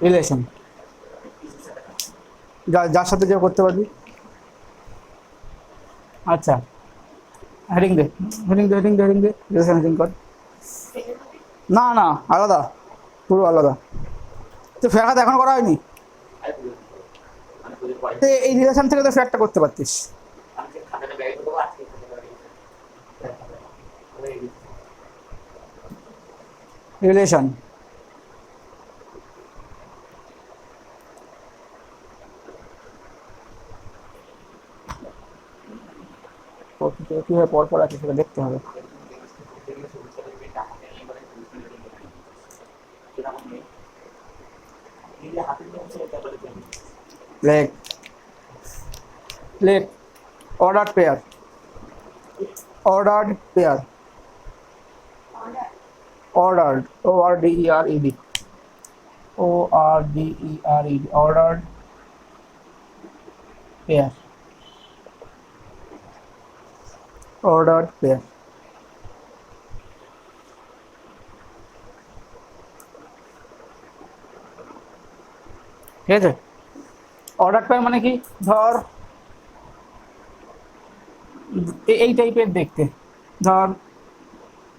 Relation, যার সাথে যে করতে পারবি। আচ্ছা, হেডিং দে, হেডিং দে রিলেশন হেডিং কর। না না, আলাদা, পুরো আলাদা। তো ফ্যাকাত এখন করা হয়নি, তো এই রিলেশন থেকে তো ফ্যাকটা করতে পারতিস। রিলেশন, কীভাবে পরপর আছে সেটা দেখতে হবে। লেখ লেখ ordered pair, ordered pair, ordered, ORDERED, ORDERED, ordered pair, ordered pair। ঠিক আছে, অর্ডার পেয়ার মানে কি, ধর এই টাইপের দেখতে, ধর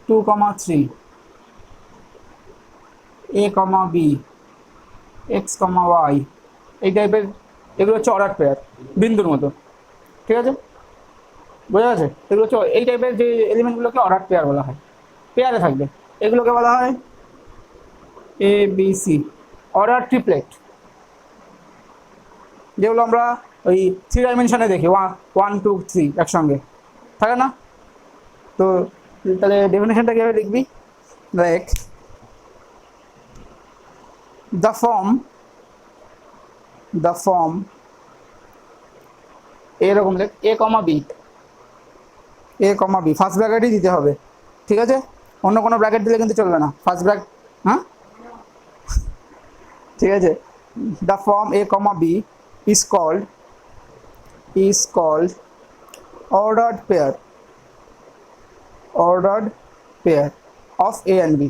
2,3 A, B, X, Y, এই টাইপের, এগুলো হচ্ছে অর্ডার পেয়ার, বিন্দুর মতো। ঠিক আছে, বোঝা যাচ্ছে? এগুলো হচ্ছে এই টাইপের যে এলিমেন্টগুলোকে অর্ডার পেয়ার বলা হয়, পেয়ারে থাকবে, এগুলোকে বলা হয় ABC, অর্ডার ট্রিপলেট, যেগুলো আমরা ওই 3 ডাইমেনশনে দেখি, 1 2 3 একসঙ্গে থাকে না। তো তাহলে ডেফিনেশনটা কীভাবে লিখবি, লাইক the form এরকম লেখ A, B, ফার্স্ট ব্র্যাকেটই দিতে হবে। ঠিক আছে, অন্য কোনো ব্র্যাকেট দিলে কিন্তু চলবে না, ফার্স্ট ব্র্যাকেট। হ্যাঁ, ঠিক আছে, the form A, B is called ordered pair of A and B,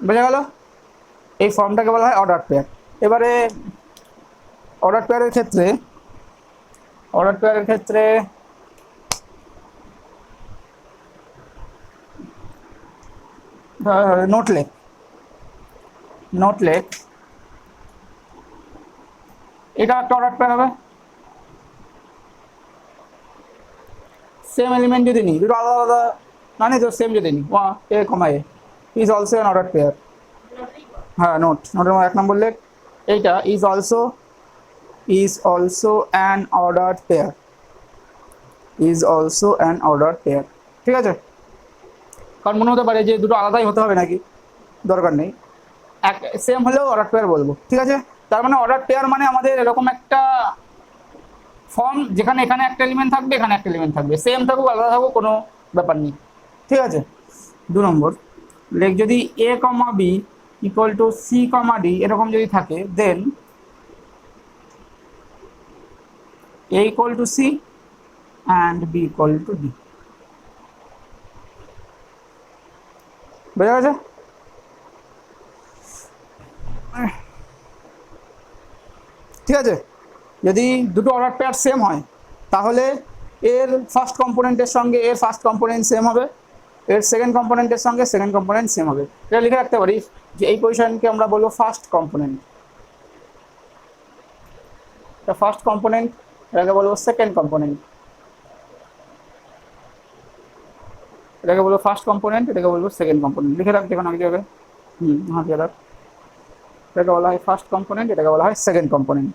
বোঝা গেল? এই ফর্মটাকে বলা হয় অর্ডার পেয়ার। এবারে অর্ডার পেয়ারের ক্ষেত্রে নোট লেখ, এটা একটা অর্ডার পেয়ার হবে। সেম এলিমেন্ট যদি নিই, দুটো আলাদা আলাদা না নিই তো সেম যদি নিই, A, A is also an order pair. হ্যাঁ, নোটের মধ্যে 1 নম্বর লেখ, এইটা is also an order pair, ঠিক আছে? কারণ মনে হতে পারে যে দুটো আলাদাই হতে হবে নাকি, দরকার নেই, এক সেম হলেও অর্ডার পেয়ার বলবো। ঠিক আছে, তার মানে অর্ডার পেয়ার মানে আমাদের এরকম একটা ফর্ম যেখানে এখানে একটা এলিমেন্ট থাকবে, এখানে একটা এলিমেন্ট থাকবে, সেম থাকুক আলাদা থাকুক কোনো ব্যাপার নেই। ঠিক আছে, 2 নম্বর লেখ, যদি A, B equal to C, D এরকম যদি থাকে, দেন A equal to C and B equal to D। বোঝা গেছে? ঠিক আছে, যদি দুটো অর্ডার পেয়ার সেম হয় তাহলে এর ফার্স্ট কম্পোনেন্টের সঙ্গে এর ফার্স্ট কম্পোনেন্ট সেম হবে, এর সেকেন্ড কম্পোনেন্টের সঙ্গে সেকেন্ড কম্পোনেন্ট সেম হবে। এটা লিখে রাখতে পারি যে এই পজিশনকে আমরা বলবো ফার্স্ট কম্পোনেন্ট, এটা ফার্স্ট কম্পোনেন্ট, এটাকে বলবো সেকেন্ড কম্পোনেন্ট, এটাকে বলবো ফার্স্ট কম্পোনেন্ট, এটাকে বলবো সেকেন্ড কম্পোনেন্ট। লিখে রাখ, দেখুন আমি কীভাবে, হ্যাঁ লিখে রাখ, এটাকে বলা হয় ফার্স্ট কম্পোনেন্ট, এটাকে বলা হয় সেকেন্ড কম্পোনেন্ট।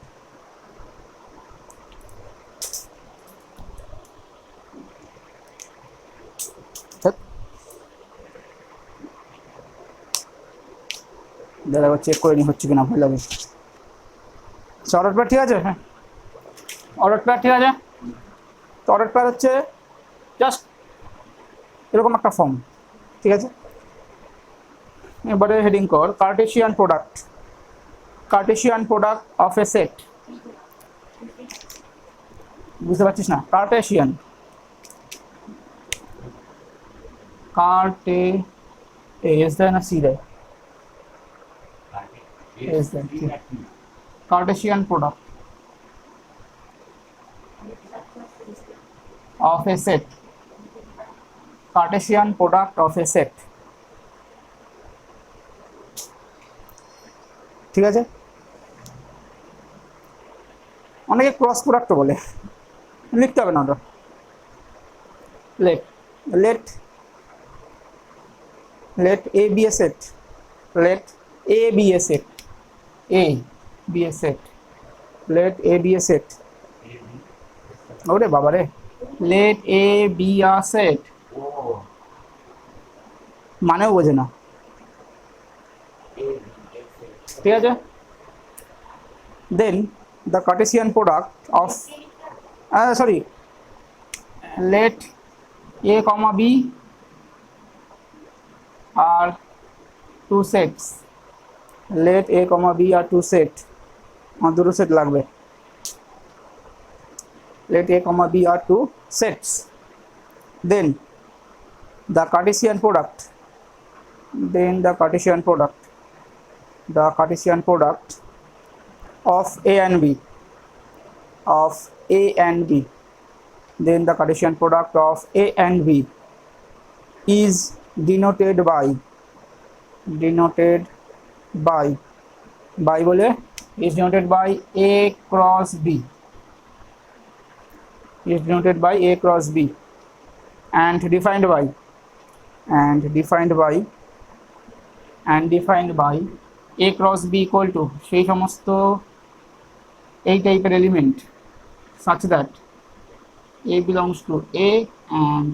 দেখো চেক করে নি হচ্ছে কিনা, ভুল লাগে। অর্ডার পেয়ার ঠিক আছে, হ্যাঁ অর্ডার পেয়ার ঠিক আছে। তো অর্ডার পেয়ার হচ্ছে জাস্ট এরকম একটা ফর্ম। ঠিক আছে, এবারে হেডিং কর Kardashian product of A set. বুঝতে পারছিস না? কার্টেশিয়ান কার্টে এস দেয় না সি দেয়? এস দেয়। Kardashian product of A set, Kardashian product of A set. ঠিক আছে, অনেকে ক্রস প্রোডাক্ট বলে, লিখতে হবে না ওটা। Let let let a be a set, let a be a set, a be a set, let a be a set, ওরে বাবা রে, let a be a set মানেও বোঝে না। ঠিক আছে, then the Cartesian product of sorry, let a comma b are two sets, let a comma b are two set, আমার দুটো সেট লাগবে, let a comma b are two sets, then the Cartesian product, then the Cartesian product, the Cartesian product of a and b, of a and b, then the Cartesian product of a and b is denoted by বলে is denoted by a cross b, is denoted by a cross b and defined by a cross b equal to সেই সমস্ত এই টাইপের element such that a belongs to a and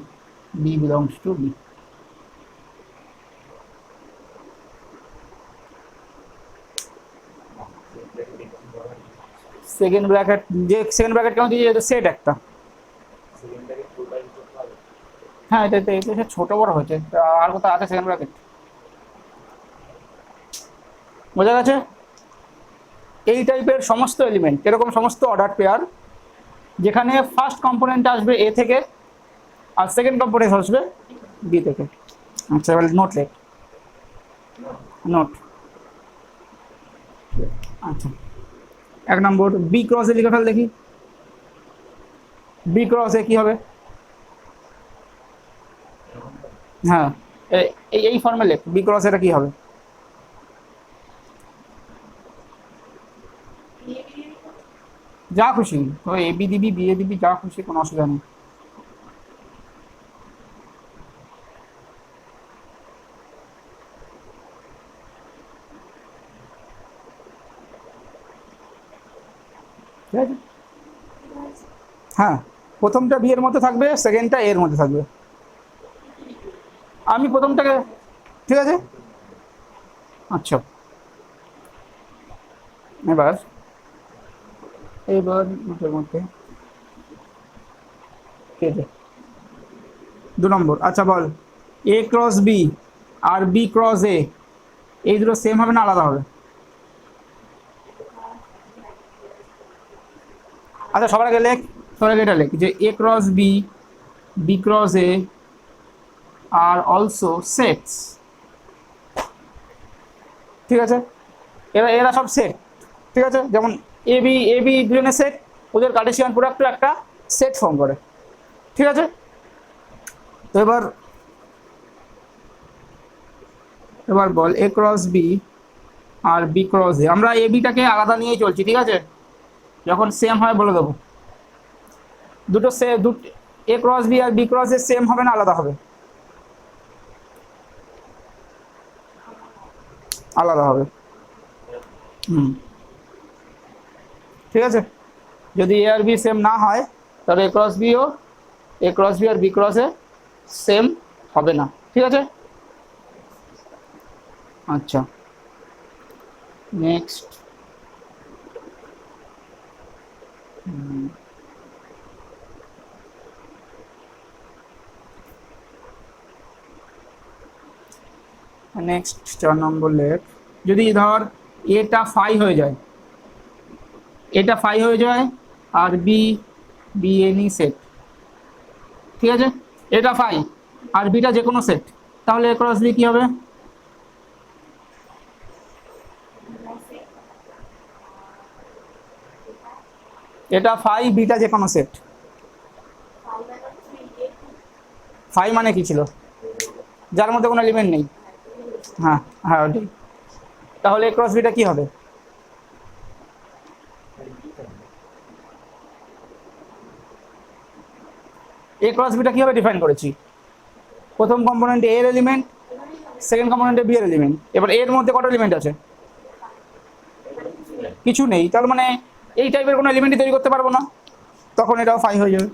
b belongs to b। Second bracket, যে second bracket কেন দিয়েছে, এটা set একটা, হ্যাঁ এটা এটা ছোট বড় হয়েছে, আর কোথাও আছে সেকেন্ড ব্র্যাকেট? বোঝা গেছে? এই টাইপের সমস্ত এলিমেন্ট, এরকম সমস্ত অর্ডার পেয়ার যেখানে ফার্স্ট কম্পোনেন্ট আসবে এ থেকে আর সেকেন্ড কম্পোনেন্ট আসবে বি থেকে। আচ্ছা এবার নোট লেট, নোট, আচ্ছা এক নম্বর বি ক্রস এ লিখে ফেল দেখি, বি ক্রস এ কি হবে? হ্যাঁ এই ফর্মে লেখ, বি ক্রস এটা কি হবে? যা খুশি, তো এ বি দিবি, বি এ দিবি, যা খুশি, কোনো অসুবিধা নেই। ঠিক আছে, হ্যাঁ প্রথমটা বি এর মধ্যে থাকবে, সেকেন্ডটা এর মধ্যে থাকবে। আমি প্রথমটাকে, ঠিক আছে আচ্ছা এবার নোটের মধ্যে দু নম্বর, আচ্ছা বল A cross B R B cross এ এই দুটো সেম হবে না আলাদা হবে? আচ্ছা সবার আগে লেখ, সবার আগে এটা লেখ যে A cross B, B cross A আর অলসো সেটস। ঠিক আছে, এরা সব সেট। ঠিক আছে, যেমন এ বি দুজনের সেট, ওদের কার্টেসিয়ান প্রোডাক্টও একটা সেট ফর্ম করে। ঠিক আছে, তো এবার বল A cross B R B cross A, আমরা এ বিটাকে আলাদা নিয়েই চলছি। ঠিক আছে, যখন সেম হয় বলে দেবো, দুটো এ ক্রস বি আর বি ক্রস এ সেম হবে না আলাদা হবে? আলাদা হবে। ঠিক আছে, যদি এ আর বি সেম না হয় তাহলে এ ক্রস বি আর বি ক্রস এ সেম হবে না। ঠিক আছে, আচ্ছা নেক্সট নেক্সট 4 নম্বর লেখ, যদি ধর এটা ফাই হয়ে যায়, এটা ফাই হয়ে যায় আর বি এনি সেট। ঠিক আছে, এটা ফাই আর বিটা যে কোনো সেট, তাহলে এ ক্রস বি কি হবে? এটা ফাই বিটা যে কোনো সেট। ফাই মানে কি ছিল? যার মধ্যে কোনো এলিমেন্ট নেই। হ্যাঁ হ্যাঁ ওটাই। তাহলে এ ক্রস বিটা কি হবে? এ ক্রস বিটা কিভাবে ডিফাইন করেছি? প্রথম কম্পোনেন্টে এর এলিমেন্ট, সেকেন্ড কম্পোনেন্টে বি এর এলিমেন্ট। এবার এর মধ্যে কত এলিমেন্ট আছে? কিছু নেই, তার মানে এই টাইপের কোনো এলিমেন্টই তৈরি করতে পারবো না, তখন এটাও ফাই হয়ে যাবে।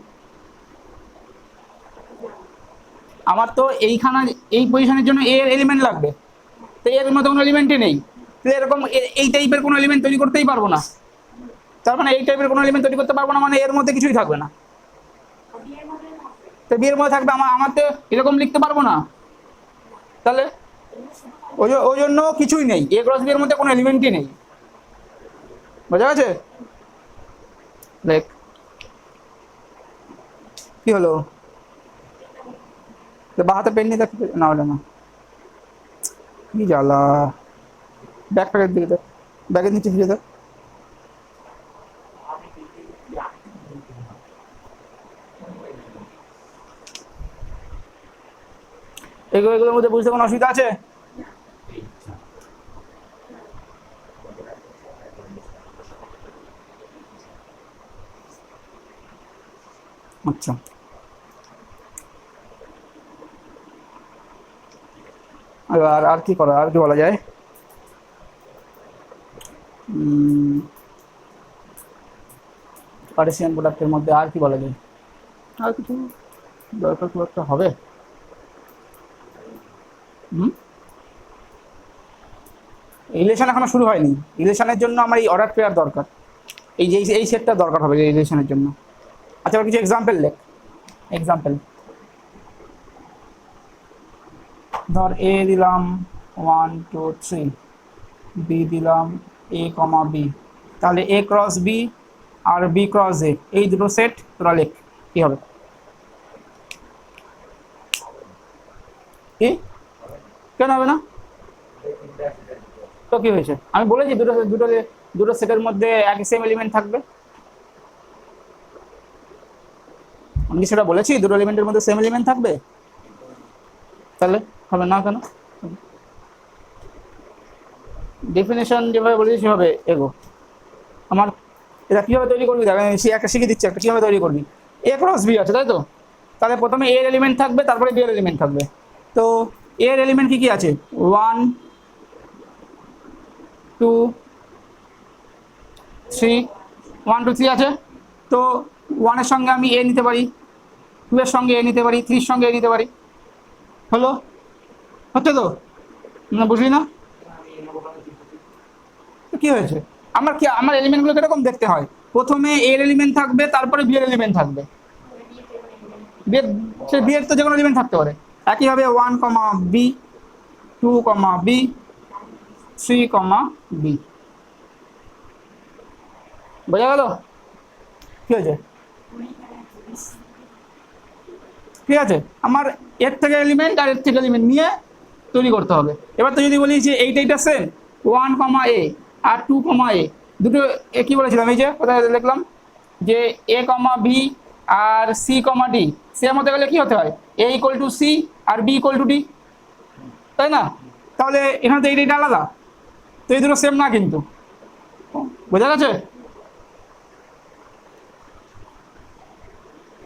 আমার তো এইখানে এই পজিশনের জন্য এর এলিমেন্ট লাগবে, তো এর মধ্যে কোনো এলিমেন্টই নেই, তো এরকম এই টাইপের কোনো এলিমেন্ট তৈরি করতেই পারবো না। তার মানে এই টাইপের কোনো এলিমেন্ট তৈরি করতে পারবো না, মানে এর মধ্যে কিছুই থাকবে না। তো বি এর মধ্যে থাকবে, আমার তো এরকম লিখতে পারবো না, তাহলে ওই জন্য কিছুই নেই, এ ক্রস বি এর মধ্যে কোনো এলিমেন্টই নেই। বোঝা গেছে? দেখ কি হলো, বা হাতে পেন নিয়ে দেখ না, হলে না কি জ্বালা। ব্যাগ প্যাকের দিকে দেখ, ব্যাগের নিচে ফিরে দেখ। এগুলোর মধ্যে বুঝতে কোনো অসুবিধা আছে? আচ্ছা, আর কি করা, আর কি বলা যায়? কার্টেসিয়ান প্রোডাক্টের মধ্যে আর কি বলা যায়? আর কিছু দরকার খুব একটা হবে? রিলেশন এখনো শুরু হয়নি, রিলেশনের জন্য আমার এই অর্ডার পেয়ার দরকার, এই যে এই সেটটা দরকার হবে এই রিলেশনের জন্য। আচ্ছা, আবার কিছু এক্সাম্পল লেখ। এক্সাম্পল ধর, এ দিলাম 1 2 3, বি দিলাম এ কমা বি, তাহলে এ ক্রস বি আর বি ক্রস এ, এই দুটো সেট তোরা লেখ, কি হবে? কি কেন হবে না? তো কি হয়েছে? আমি বলেছি দুটো দুটো দুটো সেটের মধ্যে একই সেম এলিমেন্ট থাকবে, আমি কি সেটা বলেছি দুটো এলিমেন্টের মধ্যে সেম এলিমেন্ট থাকবে? তাহলে হবে না কেন? ডেফিনেশন যেভাবে বলেছি সেভাবে এগো। আমার এটা কীভাবে তৈরি করবি দেখ, সে একটা শিখে দিচ্ছে, একটা কীভাবে তৈরি করবি। এ ক্রস বি আছে তাই তো, তাহলে প্রথমে এর এলিমেন্ট থাকবে, তারপরে বি এর এলিমেন্ট থাকবে। তো এর এলিমেন্ট কি কি আছে? 1 2 3, 1 2 3 আছে। তো 1 এর সঙ্গে আমি এ নিতে পারি, 2 এর সঙ্গে এ নিতে পারি, 3 এর সঙ্গে এ নিতে পারি। হলো? হচ্ছে তো না? বুঝলি না? কি হয়েছে? আমার এলিমেন্টগুলো কিরকম দেখতে হয়? প্রথমে এর এলিমেন্ট থাকবে, তারপরে বি এর এলিমেন্ট থাকবে। সে বি এর তো যে কোনো এলিমেন্ট থাকতে পারে। একইভাবে 1 কমা বি, 2 কমা বি, 3 কমা বি। বোঝা গেল? কি হয়েছে? ঠিক আছে, আমার এর থেকে এলিমেন্ট আর এর থেকে এলিমেন্ট নিয়ে তৈরি করতে হবে। এবার তো যদি বলি যে এইটা সেম 1 কমা এ আর 2 কমা এ, দুটো কি বলেছিলাম, এই যে কোথায় লিখলাম যে এ কমা বি আর সি কমা ডি, সি এর মধ্যে গেলে কি হতে হয়? এ ইকুয়াল টু সি আর বি ইকুয়াল টু ডি, তাই না? তাহলে এখানে তো এইটা আলাদা, তো এই দুটো সেম না কিন্তু। বোঝা গেছে?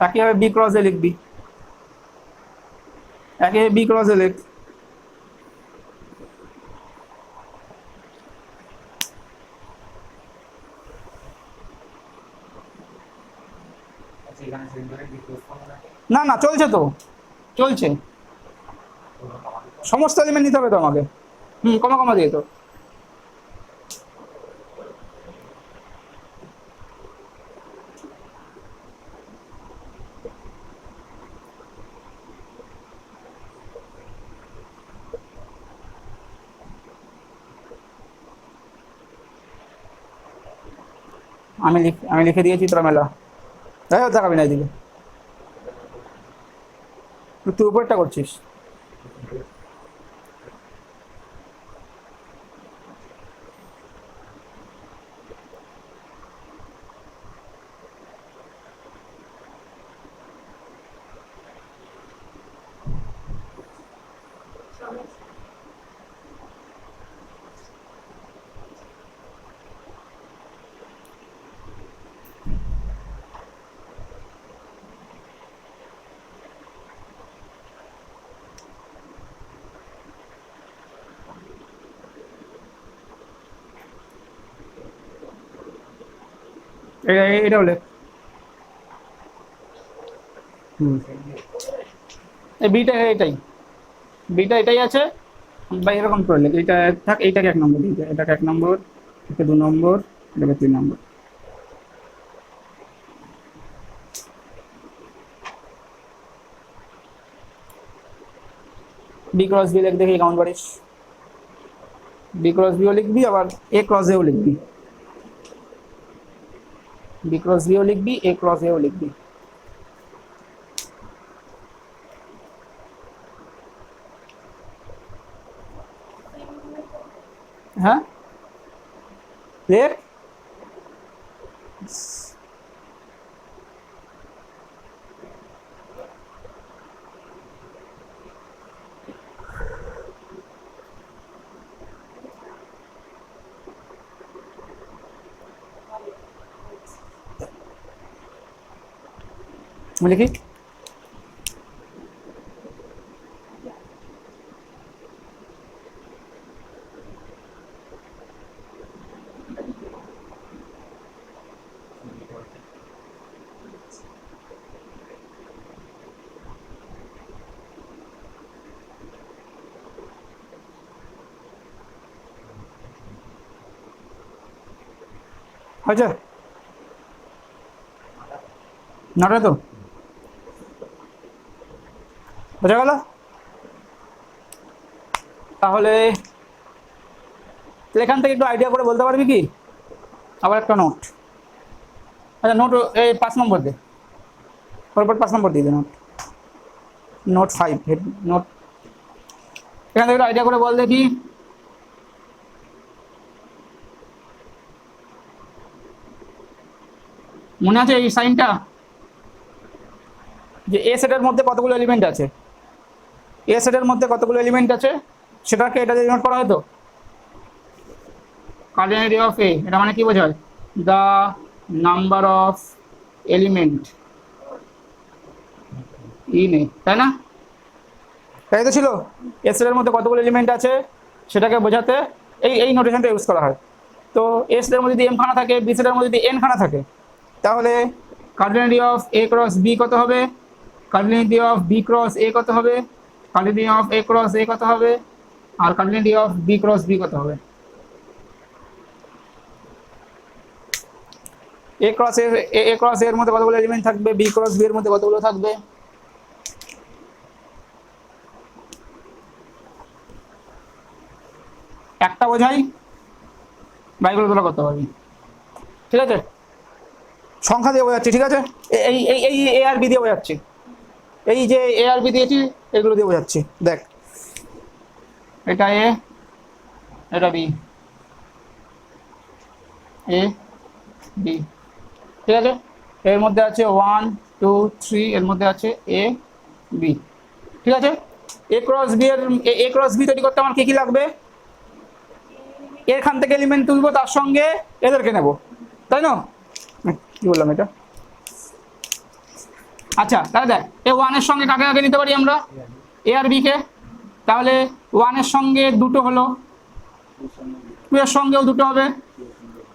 একইভাবে বি ক্রস এ লিখবি, একইভাবে বি ক্রস এ লিখ। না না, চলছে তো, চলছে। সমস্ত এলিমেন্ট নিতে হবে তো আমাকে। কমা কমা দিয়ে তো। আমি লিখে দিয়েছি, তোরা মেলা দেখাবি না এদিকে। তুই উপরটা করছিস। এটা বলে বিটা এটাই, বিটা এটাই আছে বা এরকম করলে এইটা থাক, এইটাকে 1 নম্বর দিতে, এটাকে 1 নম্বর, এটাকে 2 নম্বর, এটাকে 3 নম্বর। বি ক্রস বি লিখ, দেখি কেমন পারিস। বি ক্রস বিও লিখবি, আবার এ ক্রস এও লিখবি। বি ক্রস বিও লিখবি, এ ক্রস এও লিখবি। হ্যাঁ লেখ। লিখি হয়েছে নটা তো বোঝা গেল। তাহলে এখান থেকে একটু আইডিয়া করে বলতে পারবি কি? আবার একটা নোট, আচ্ছা নোট এই 5 নম্বর দে, পরপর 5 নম্বর দিয়ে দে নোট, নোট 5 হেড নোট। এখান থেকে একটু আইডিয়া করে বল দেখি। মনে আছে এই সাইনটা, যে এ সেটের মধ্যে কতগুলো এলিমেন্ট আছে, এ সেটের মধ্যে কতগুলো এলিমেন্ট আছে সেটাকে এটা দিয়ে নোট করা হয়তো। কার্ডিনালিটি অফ এ, এটা মানে কি বোঝায়? The number of element in a, তাই না? তাই তো ছিল, এ সেটের মধ্যে কতগুলো এলিমেন্ট আছে সেটাকে বোঝাতে এই নোটেশনটা ইউজ করা হয়। তো এ সেটের মধ্যে যদি এম খানা থাকে, বি সেটের মধ্যে যদি এন খানা থাকে, তাহলে cardinality of A cross B কত হবে, cardinality of B cross A কত হবে, cardinality of A cross A কত হবে, আর cardinality of B cross B কত হবে। এ ক্রস এর মধ্যে কতগুলো এলিমেন্ট থাকবে, বি ক্রস বি এর মধ্যে কতগুলো থাকবে। একটা বোঝাই, বাইগুলো তোলা করতে পারবি, ঠিক আছে? সংখ্যা দিয়ে বোঝাচ্ছি, ঠিক আছে? এই এই এই এ আর বি দিয়ে বোঝাচ্ছি, এই যে এ আর বি দিয়েছি এগুলো দিয়ে বোঝাচ্ছি। দেখ এটা এ, এটা বি, এ বি, ঠিক আছে? এর মধ্যে আছে 1 2 3, এর মধ্যে আছে এ বি, ঠিক আছে? এ ক্রস বি এর এ ক্রস বি তৈরি করতে আমার কি কি লাগবে? এখান থেকে এলিমেন্ট তুলবো, তার সঙ্গে এদেরকে নেব, তাই না? কি বললাম এটা? আচ্ছা তাহলে দেখ, এ 1 এর সঙ্গে কাকে কাকে নিতে পারি আমরা? এ আর বি কে। তাহলে 1 এর সঙ্গে দুটো হলো, 2 এর সঙ্গেও দুটো হবে,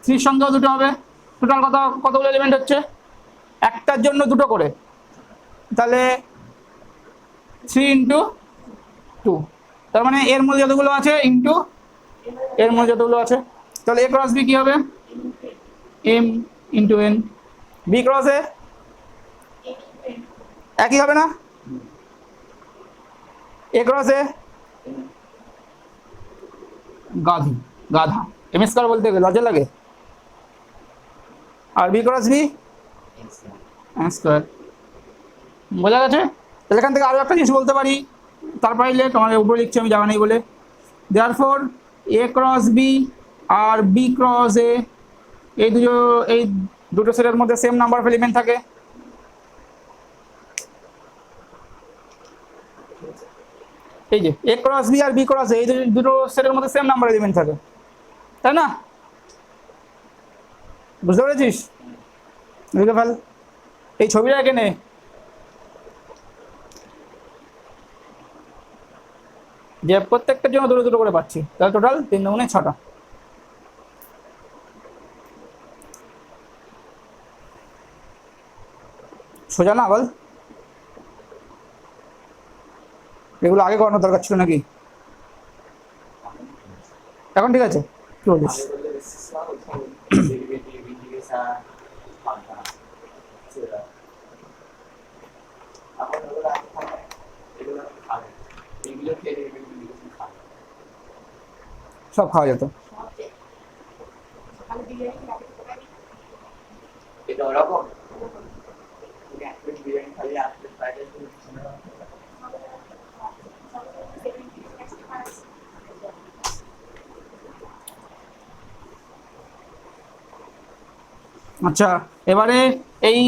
3 এর সঙ্গেও দুটো হবে। টোটাল কতগুলো এলিমেন্ট হচ্ছে? একটার জন্য দুটো করে, তাহলে 3 ইন্টু 2, তার মানে এর মধ্যে যতগুলো আছে ইন্টু এর মধ্যে যতগুলো আছে। তাহলে এ ক্রস বি কি হবে? M into N. B cross A একই হবে না? এ ক্রস এ গাধা, এম স্কয়ার বলতে গেলে লজ্জা লাগে। আর B cross B M square, বোঝা গেছে? তাহলে এখান থেকে আরও একটা জিনিস বলতে পারি, তারপরে লিখে তোমাদের উপরে লিখছি আমি জানা নেই বলে। দেয়ারফর এ ক্রস বি আর বি ক্রস এ এই দুটো সেটের মধ্যে সেম নাম্বার অফ এলিমেন্ট থাকে। এই যে A cross B R B cross এ এই দুটো সেটের মধ্যে সেম নাম্বার এলিমেন্ট থাকে, তাই না? বুঝতে পেরেছিস? লিখে ফেল, এই ছবিটা এঁকে নে। যে প্রত্যেকটার জন্য দুটো দুটো করে পাচ্ছি, তাহলে টোটাল 3 দুগুণে 6টা। সোজা না বল? এগুলো আগে করানোর দরকার ছিল নাকি? এখন ঠিক আছে, কি বলিস? সব খাওয়া যেত। আচ্ছা, এবারে এই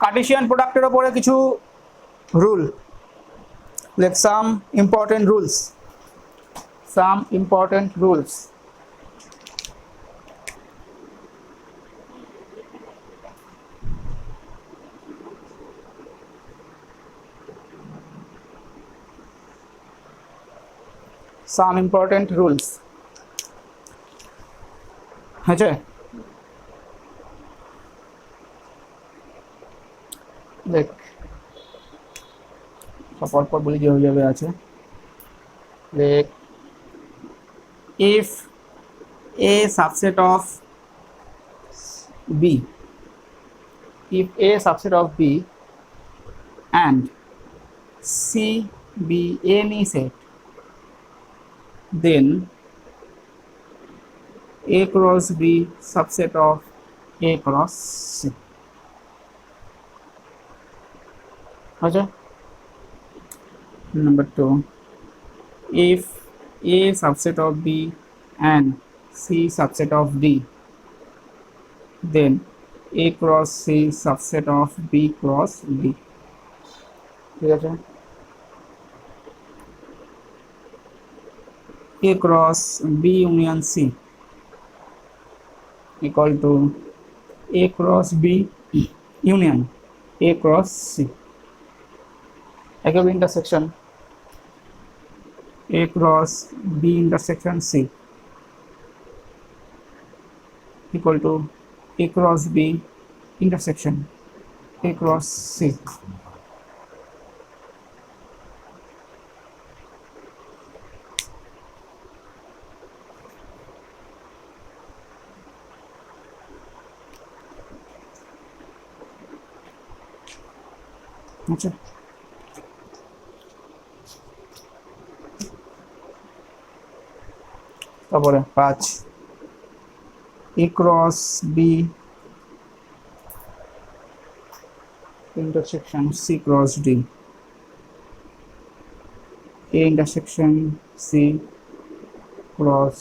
কার্টেসিয়ান প্রোডাক্টের ওপরে কিছু rule, like some important rules. Some important rules. আচ্ছা, দেখ সব পর বলি যে হয়ে যাবে। আছে দেখ, if a subset of b, if a subset of b and c be any set, then a cross b subset of a cross c. अच्छा, number 2, if a subset of b and c subset of d, then a cross c subset of b cross d. ঠিক আছে, a cross b union c equal to a cross b union a cross c. একই intersection a cross b intersection c equal to a cross b intersection a cross c. আচ্ছা, তারপরে 5, a cross b intersection c cross d, a intersection c cross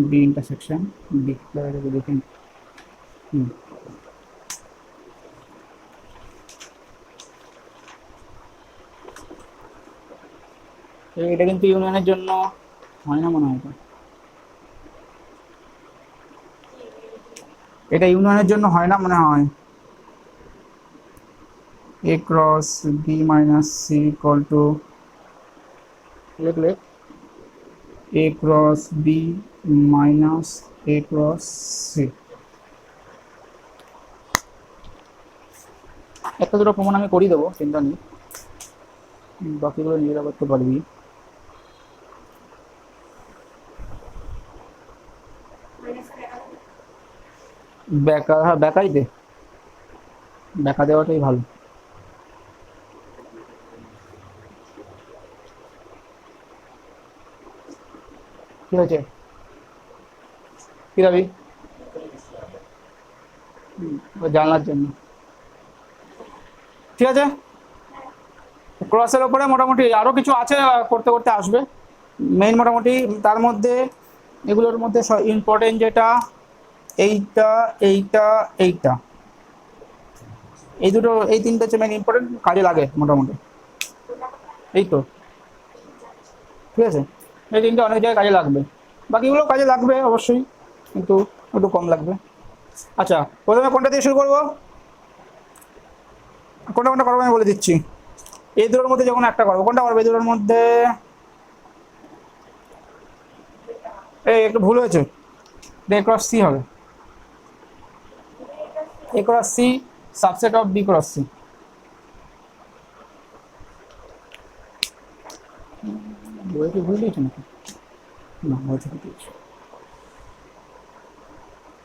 b intersection d. দেখেন এটা কিন্তু ইউনিয়নের জন্য হয় না মনে হয়, এটা ইউনিয়নের জন্য হয় না মনে হয়। a cross b minus c equal to লিখলে a cross b minus a cross c। একটা দুটো প্রমাণ আমি করিয়ে দেবো, চিন্তা নেই, বাকিগুলো নিজেরা করতে পারবি। ব্যাকা, হ্যাঁ ব্যাকাই দে, ব্যাকা দেওয়াটাই ভালো। কি হয়েছে, কি দাবি? জানলার জন্য, ঠিক আছে। ক্রসের ওপরে মোটামুটি আরও কিছু আছে, করতে করতে আসবে। মেইন মোটামুটি তার মধ্যে এগুলোর মধ্যে ইম্পর্টেন্ট যেটা এইটা এইটা এইটা, এই দুটো, এই তিনটে হচ্ছে মেইন ইম্পর্টেন্ট, কাজে লাগে মোটামুটি। এই তো ঠিক আছে, এই তিনটে অনেক জায়গায় কাজে লাগবে, বাকিগুলো কাজে লাগবে অবশ্যই, কিন্তু একটু কম লাগবে। আচ্ছা, প্রথমে কোনটা দিয়ে শুরু করবো, কোনটা কোনটা করবো আমি বলে দিচ্ছি। এই দুটোর মধ্যে যখন একটা করবো, কোনটা করবো এই দুটোর মধ্যে? এই একটু ভুল হয়েছে, এ ক্রস সি হবে, A cross C subset of B cross C. বইয়ে কি ভুল দিয়েছে নাকি? না, বই থেকে দিয়েছে।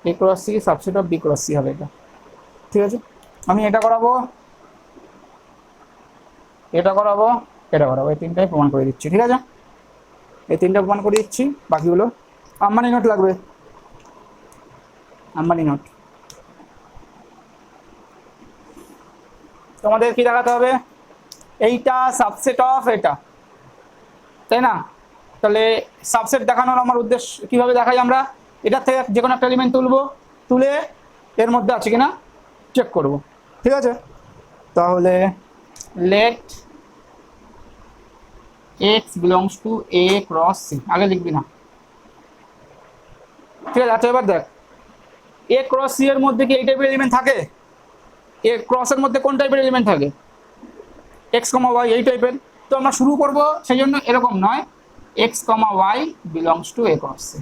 A cross C subset of B cross C হবে এটা, ঠিক আছে। আমি এটা করাবো, এটা করাবো, এটা করাবো, এই তিনটাই প্রমাণ করে দিচ্ছি, ঠিক আছে। এই তিনটা প্রমাণ করে দিচ্ছি, বাকিগুলো আম্বানি নোট লাগবে, আম্বানি নোট। তোমাদের কি দেখাতে হবে? এইটা সাবসেট অফ এটা, তাই না? তাহলে সাবসেট দেখানোর আমার উদ্দেশ্য, কীভাবে দেখাই আমরা? এটার থেকে যে কোনো একটা এলিমেন্ট তুলবো, তুলে এর মধ্যে আছে কিনা চেক করব, ঠিক আছে। তাহলে let x belongs to A cross C, আগে লিখবি না, ঠিক আছে। আচ্ছা, এবার দেখ এ ক্রস সি এর মধ্যে কি এই টাইপের এলিমেন্ট থাকে? এ ক্রসের মধ্যে কোন টাইপের এলিমেন্ট থাকে? এক্স কমা ওয়াই, এই টাইপের। তো আমরা শুরু করব সেই জন্য এরকম নয়, x comma y belongs to A cross C,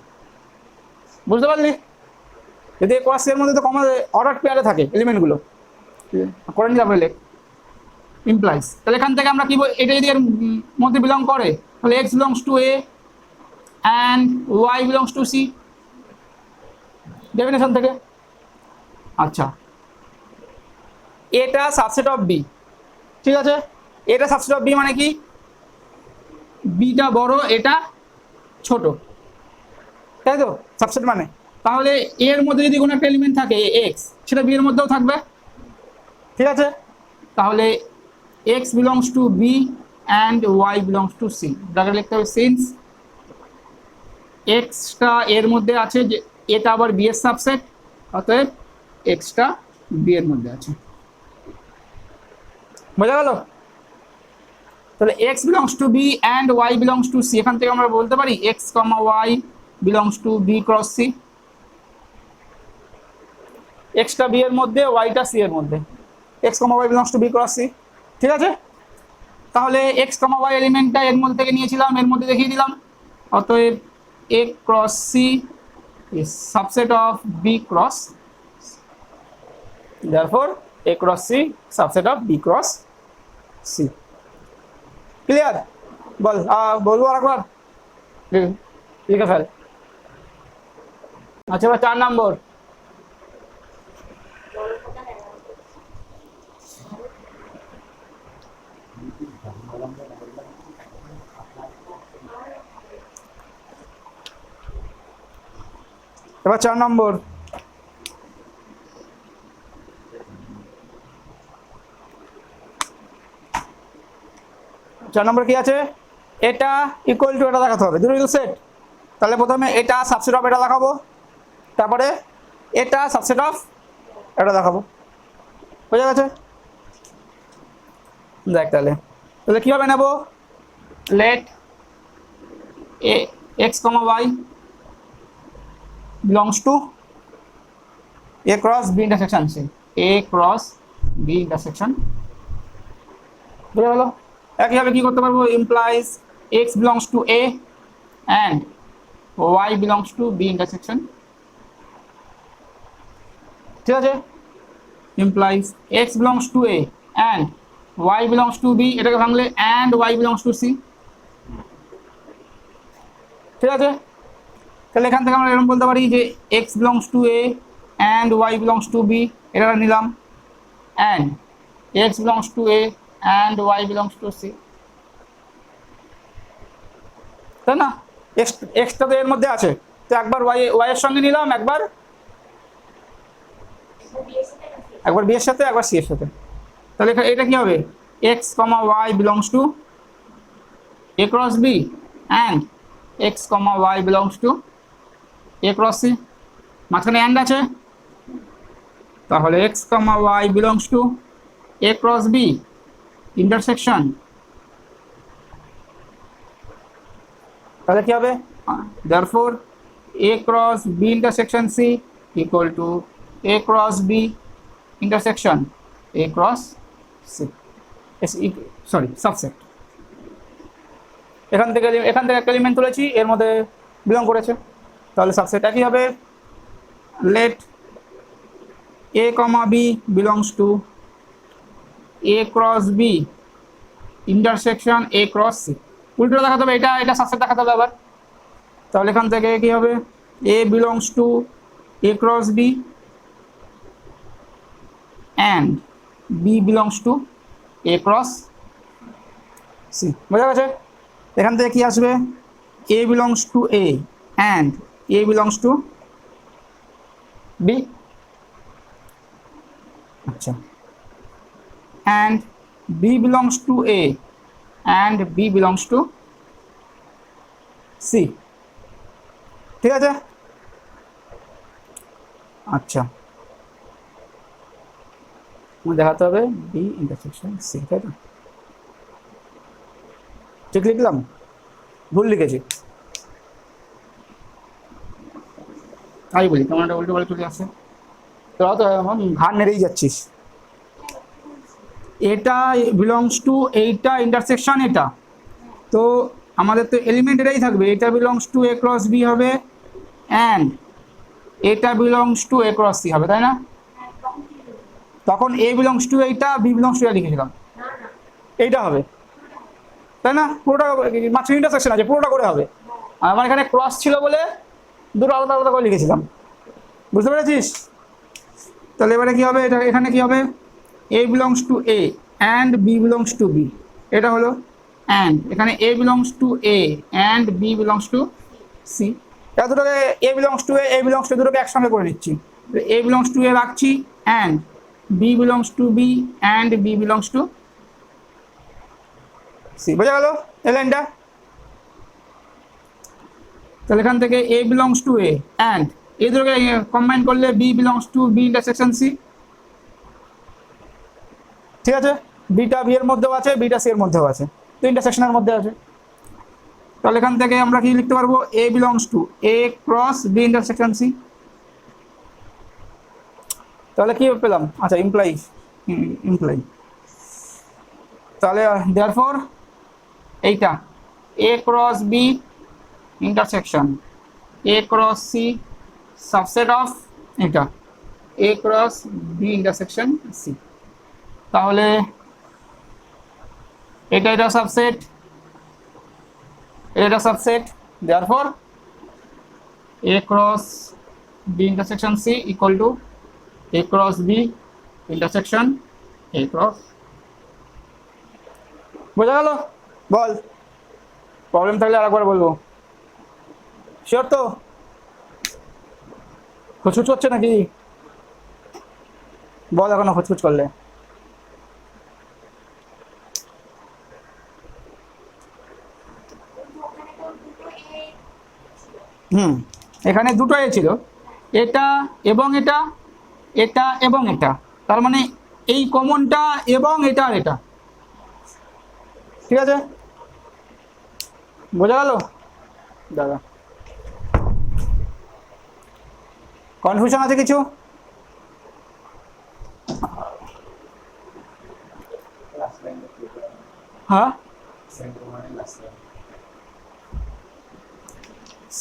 বুঝতে পারলি? যদি এ ক্রস সি এর মধ্যে তো কমা অর্ডার পেয়ারে থাকে এলিমেন্টগুলো, করে নিলাম লেখ ইমপ্লাইজ। তাহলে এখান থেকে আমরা কি, এটা যদি এর মধ্যে বিলং করে, তাহলে x belongs to A and y belongs to C, definition থেকে। আচ্ছা, এটা সাবসেট অফ বি, ঠিক আছে। এটা সাবসেট অফ বি মানে কি? বিটা বড়, এটা ছোট, তাই তো সাবসেট মানে। তাহলে এর মধ্যে যদি কোনো একটা এলিমেন্ট থাকে এক্স, সেটা বি এর মধ্যেও থাকবে, ঠিক আছে। তাহলে x belongs to B and y belongs to C, bracket লিখতে হবে সিন্স এক্সটা এর মধ্যে আছে, যে এটা আবার বি এর সাবসেট, অতএব এক্সটা বি এর মধ্যে আছে, বোঝা গেল? তাহলে x belongs to B and y belongs to C, এখান থেকে আমরা বলতে পারি x comma y belongs to B cross C, এক্সটা বি এর মধ্যে, ওয়াইটা সি এর মধ্যে, x comma y belongs to B cross C, ঠিক আছে। তাহলে এক্স কমা ওয়াই এলিমেন্টটা এর মধ্যে থেকে নিয়েছিলাম, এর মধ্যে দেখিয়ে দিলাম, অতএব A cross C is subset of B cross, therefore a cross c subset of b cross c, clear? বলবো আর একবার, লিখে ফেল। আচ্ছা, এবার 4 নম্বর। এবার 4 নম্বর, কি আছে? এটা ইকুয়াল টু এটা দেখাতে হবে, দুটো সেট। তাহলে প্রথমে এটা সাবসেট অফ এটা দেখাবো, তারপরে এটা সাবসেট অফ এটা দেখাবো, বোঝা গেছে? দেখ তাহলে কীভাবে নেব? Let a x comma y belongs to A cross B intersection C, A cross B intersection, বোঝা গেল? একইভাবে কি করতে পারবো? Implies x belongs to A and y belongs to B intersection, ঠিক আছে। Implies x belongs to A and y belongs to B, এটাকে ভাঙলে and y belongs to C, ঠিক আছে। তাহলে এখান থেকে আমরা এরকম বলতে পারি যে x belongs to A and y belongs to B, এটা নিলাম, and x belongs to A and y belongs to C, তাই না? এক্সটা তো এর মধ্যে আছে, তো একবার ওয়াই এর সঙ্গে নিলাম, একবার বি এর সাথে, একবার সি এর সাথে। তাহলে এটা কি হবে? x comma y belongs to a cross b and x comma y belongs to a cross c মাঝখানে and আছে তাহলে x comma y belongs to a cross b intersection তাহলে কি হবে therefore a cross b intersection c equal to a cross b intersection a cross c sorry subset এখান থেকে একটা element তুলেছি এর মধ্যে বিলং করেছে তাহলে সাবসেট একই হবে let a comma b belongs to a cross b intersection a cross c উল্টো দেখাতে হবে এটা সাবসেট দেখাতে হবে আবার তাহলে এখান থেকে কি হবে a belongs to a cross b and b belongs to a cross c বোঝা গেছে এখান থেকে কি আসবে a belongs to a and a belongs to b আচ্ছা and b belongs to a and b belongs to c ঠিক আছে আচ্ছা দেখাতে হবে b ইন্টারসেকশন c তাই তো ঠিক লিখলাম ভুল লিখেছি তাই বলি তোমার উল্টো বলে চলে আসছে তোরা তো ঘাড় নেড়েই যাচ্ছিস এটা বিলংস টু এইটা ইন্টারসেকশন এটা তো আমাদের তো এলিমেন্ট এটাই থাকবে এটা belongs to A cross B হবে অ্যান্ড এটা belongs to A cross C হবে তাই না তখন এ বিলংস টু এইটা বি বিলংস টু এটা লিখেছিলাম এইটা হবে তাই না পুরোটা মাঝখানে ইন্টারসেকশন আছে পুরোটা করে হবে আমার এখানে ক্রস ছিল বলে দুটো আলাদা আলাদা করে লিখেছিলাম বুঝতে পেরেছিস তাহলে এবারে কি হবে এটা এখানে কি হবে a belongs to a and b belongs to b এটা হলো and এখানে a belongs to a and b belongs to c এটা দুটোকে a belongs to a belongs to দুটোকে একসঙ্গে করে নিচ্ছি a belongs to a রাখছি and b belongs to b and b belongs to c বোঝা গেল এই লাইনটা তাহলে এখান থেকে a belongs to a and এই দুটোকে কম্বাইন করলে b belongs to b intersection c ঠিক আছে বিটা বি এর মধ্যেও আছে বিটা সি এর মধ্যেও আছে তো ইন্টারসেকশনের মধ্যে আছে তাহলে এখান থেকে আমরা কি লিখতে পারবো a belongs to a cross b intersection c তাহলে কি পেলাম আচ্ছা ইমপ্লাই তাহলে therefore এইটা a cross b intersection a cross c subset of এটা a cross b intersection c তাহলে এটা subset therefore a cross b intersection c equal to a cross b intersection a cross বোঝা গেল বল problem থাকলে আরেকবার বলবো sure তো খুচখুচ হচ্ছে নাকি বল এখনো খুচখুচ করলে এখানে দুটো এ ছিল এটা এবং এটা এটা এবং এটা তার মানে এই কমনটা এবং এটা আর এটা ঠিক আছে বোঝা গেল দাদা কনফিউশন আছে কিছু হ্যাঁ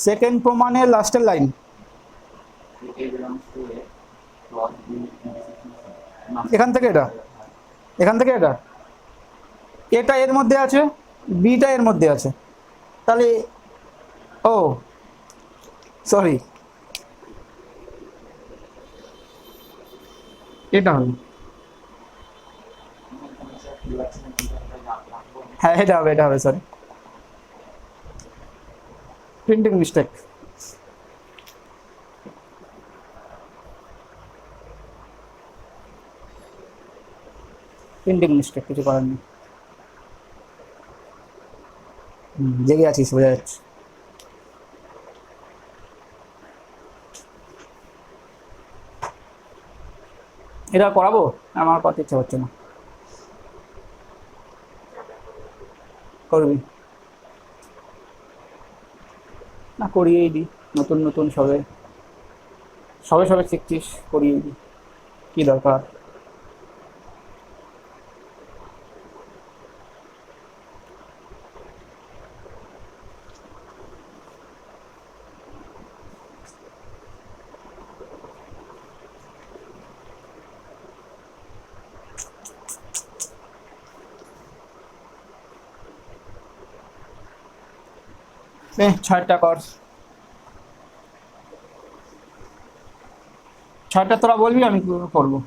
সেকেন্ড প্রমাণের লাস্টের লাইন এখান থেকে এটা এটা এর মধ্যে আছে বিটা এর মধ্যে আছে তাহলে ও সরি এটা হবে হ্যাঁ এটা হবে সরি প্রিন্টিং মিস্টেক কিছু করার নেই জেগে আছিস বোঝা যাচ্ছে। এটা করাবো, আমার করতে ইচ্ছা হচ্ছে না। করবি না? করিয়েই দিই, নতুন নতুন সবে সবে সবে শিখছিস, করিয়েই দিই, কী দরকার। ছয়টা কর, ছয়টা তোরা বলবি, আমি করবো।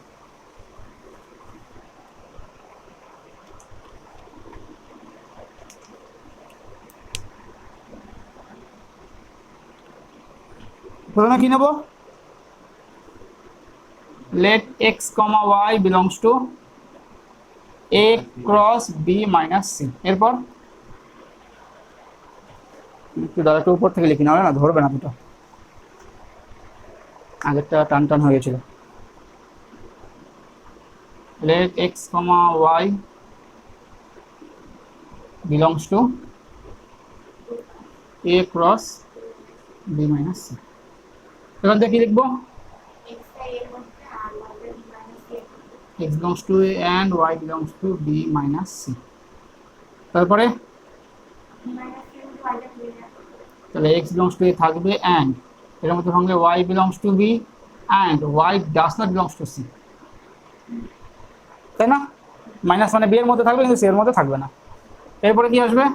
প্রথমে কি নেবো? let x comma y belongs to a cross b minus c। এরপর একটু দাদা একটু উপর থেকে লিখি, না না ধরবে না দুটো, আগেরটা টান টান হয়ে গেছিল। let x comma y belongs to a cross b minus c। এখান থেকে কি লিখবো? x belongs to a and y belongs to b minus c। তারপরে তাহলে x belongs to a থাকবে and এর মধ্যে থাকবে y belongs to b and y does not belongs to c, তাই না? মাইনাস মানে b এর মধ্যে থাকবে কিন্তু c এর মধ্যে থাকবে না। এরপরে কি আসবে?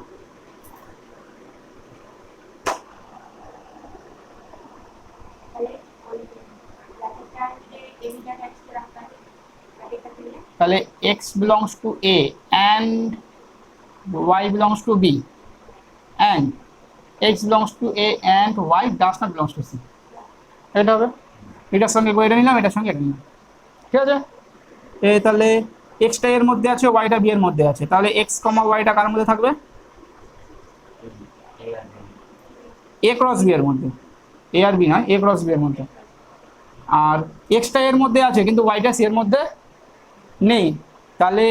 তাহলে x belongs to a and y belongs to b and x belongs to a and y does not belongs to c। এটা হবে, এটার সঙ্গে এটা নিলাম, এটার সঙ্গে এটা নিলাম, ঠিক আছে? তাহলে এক্সটা এর মধ্যে আছে, ওয়াইটা বি এর মধ্যে আছে, তাহলে এক্স কমা ওয়াইটা কার মধ্যে থাকবে? এ ক্রস বি এর মধ্যে, এ আর বি নয়, এ ক্রস বি এর মধ্যে। আর এক্সটা এর মধ্যে আছে কিন্তু ওয়াইটা সি এর মধ্যে নেই, তাহলে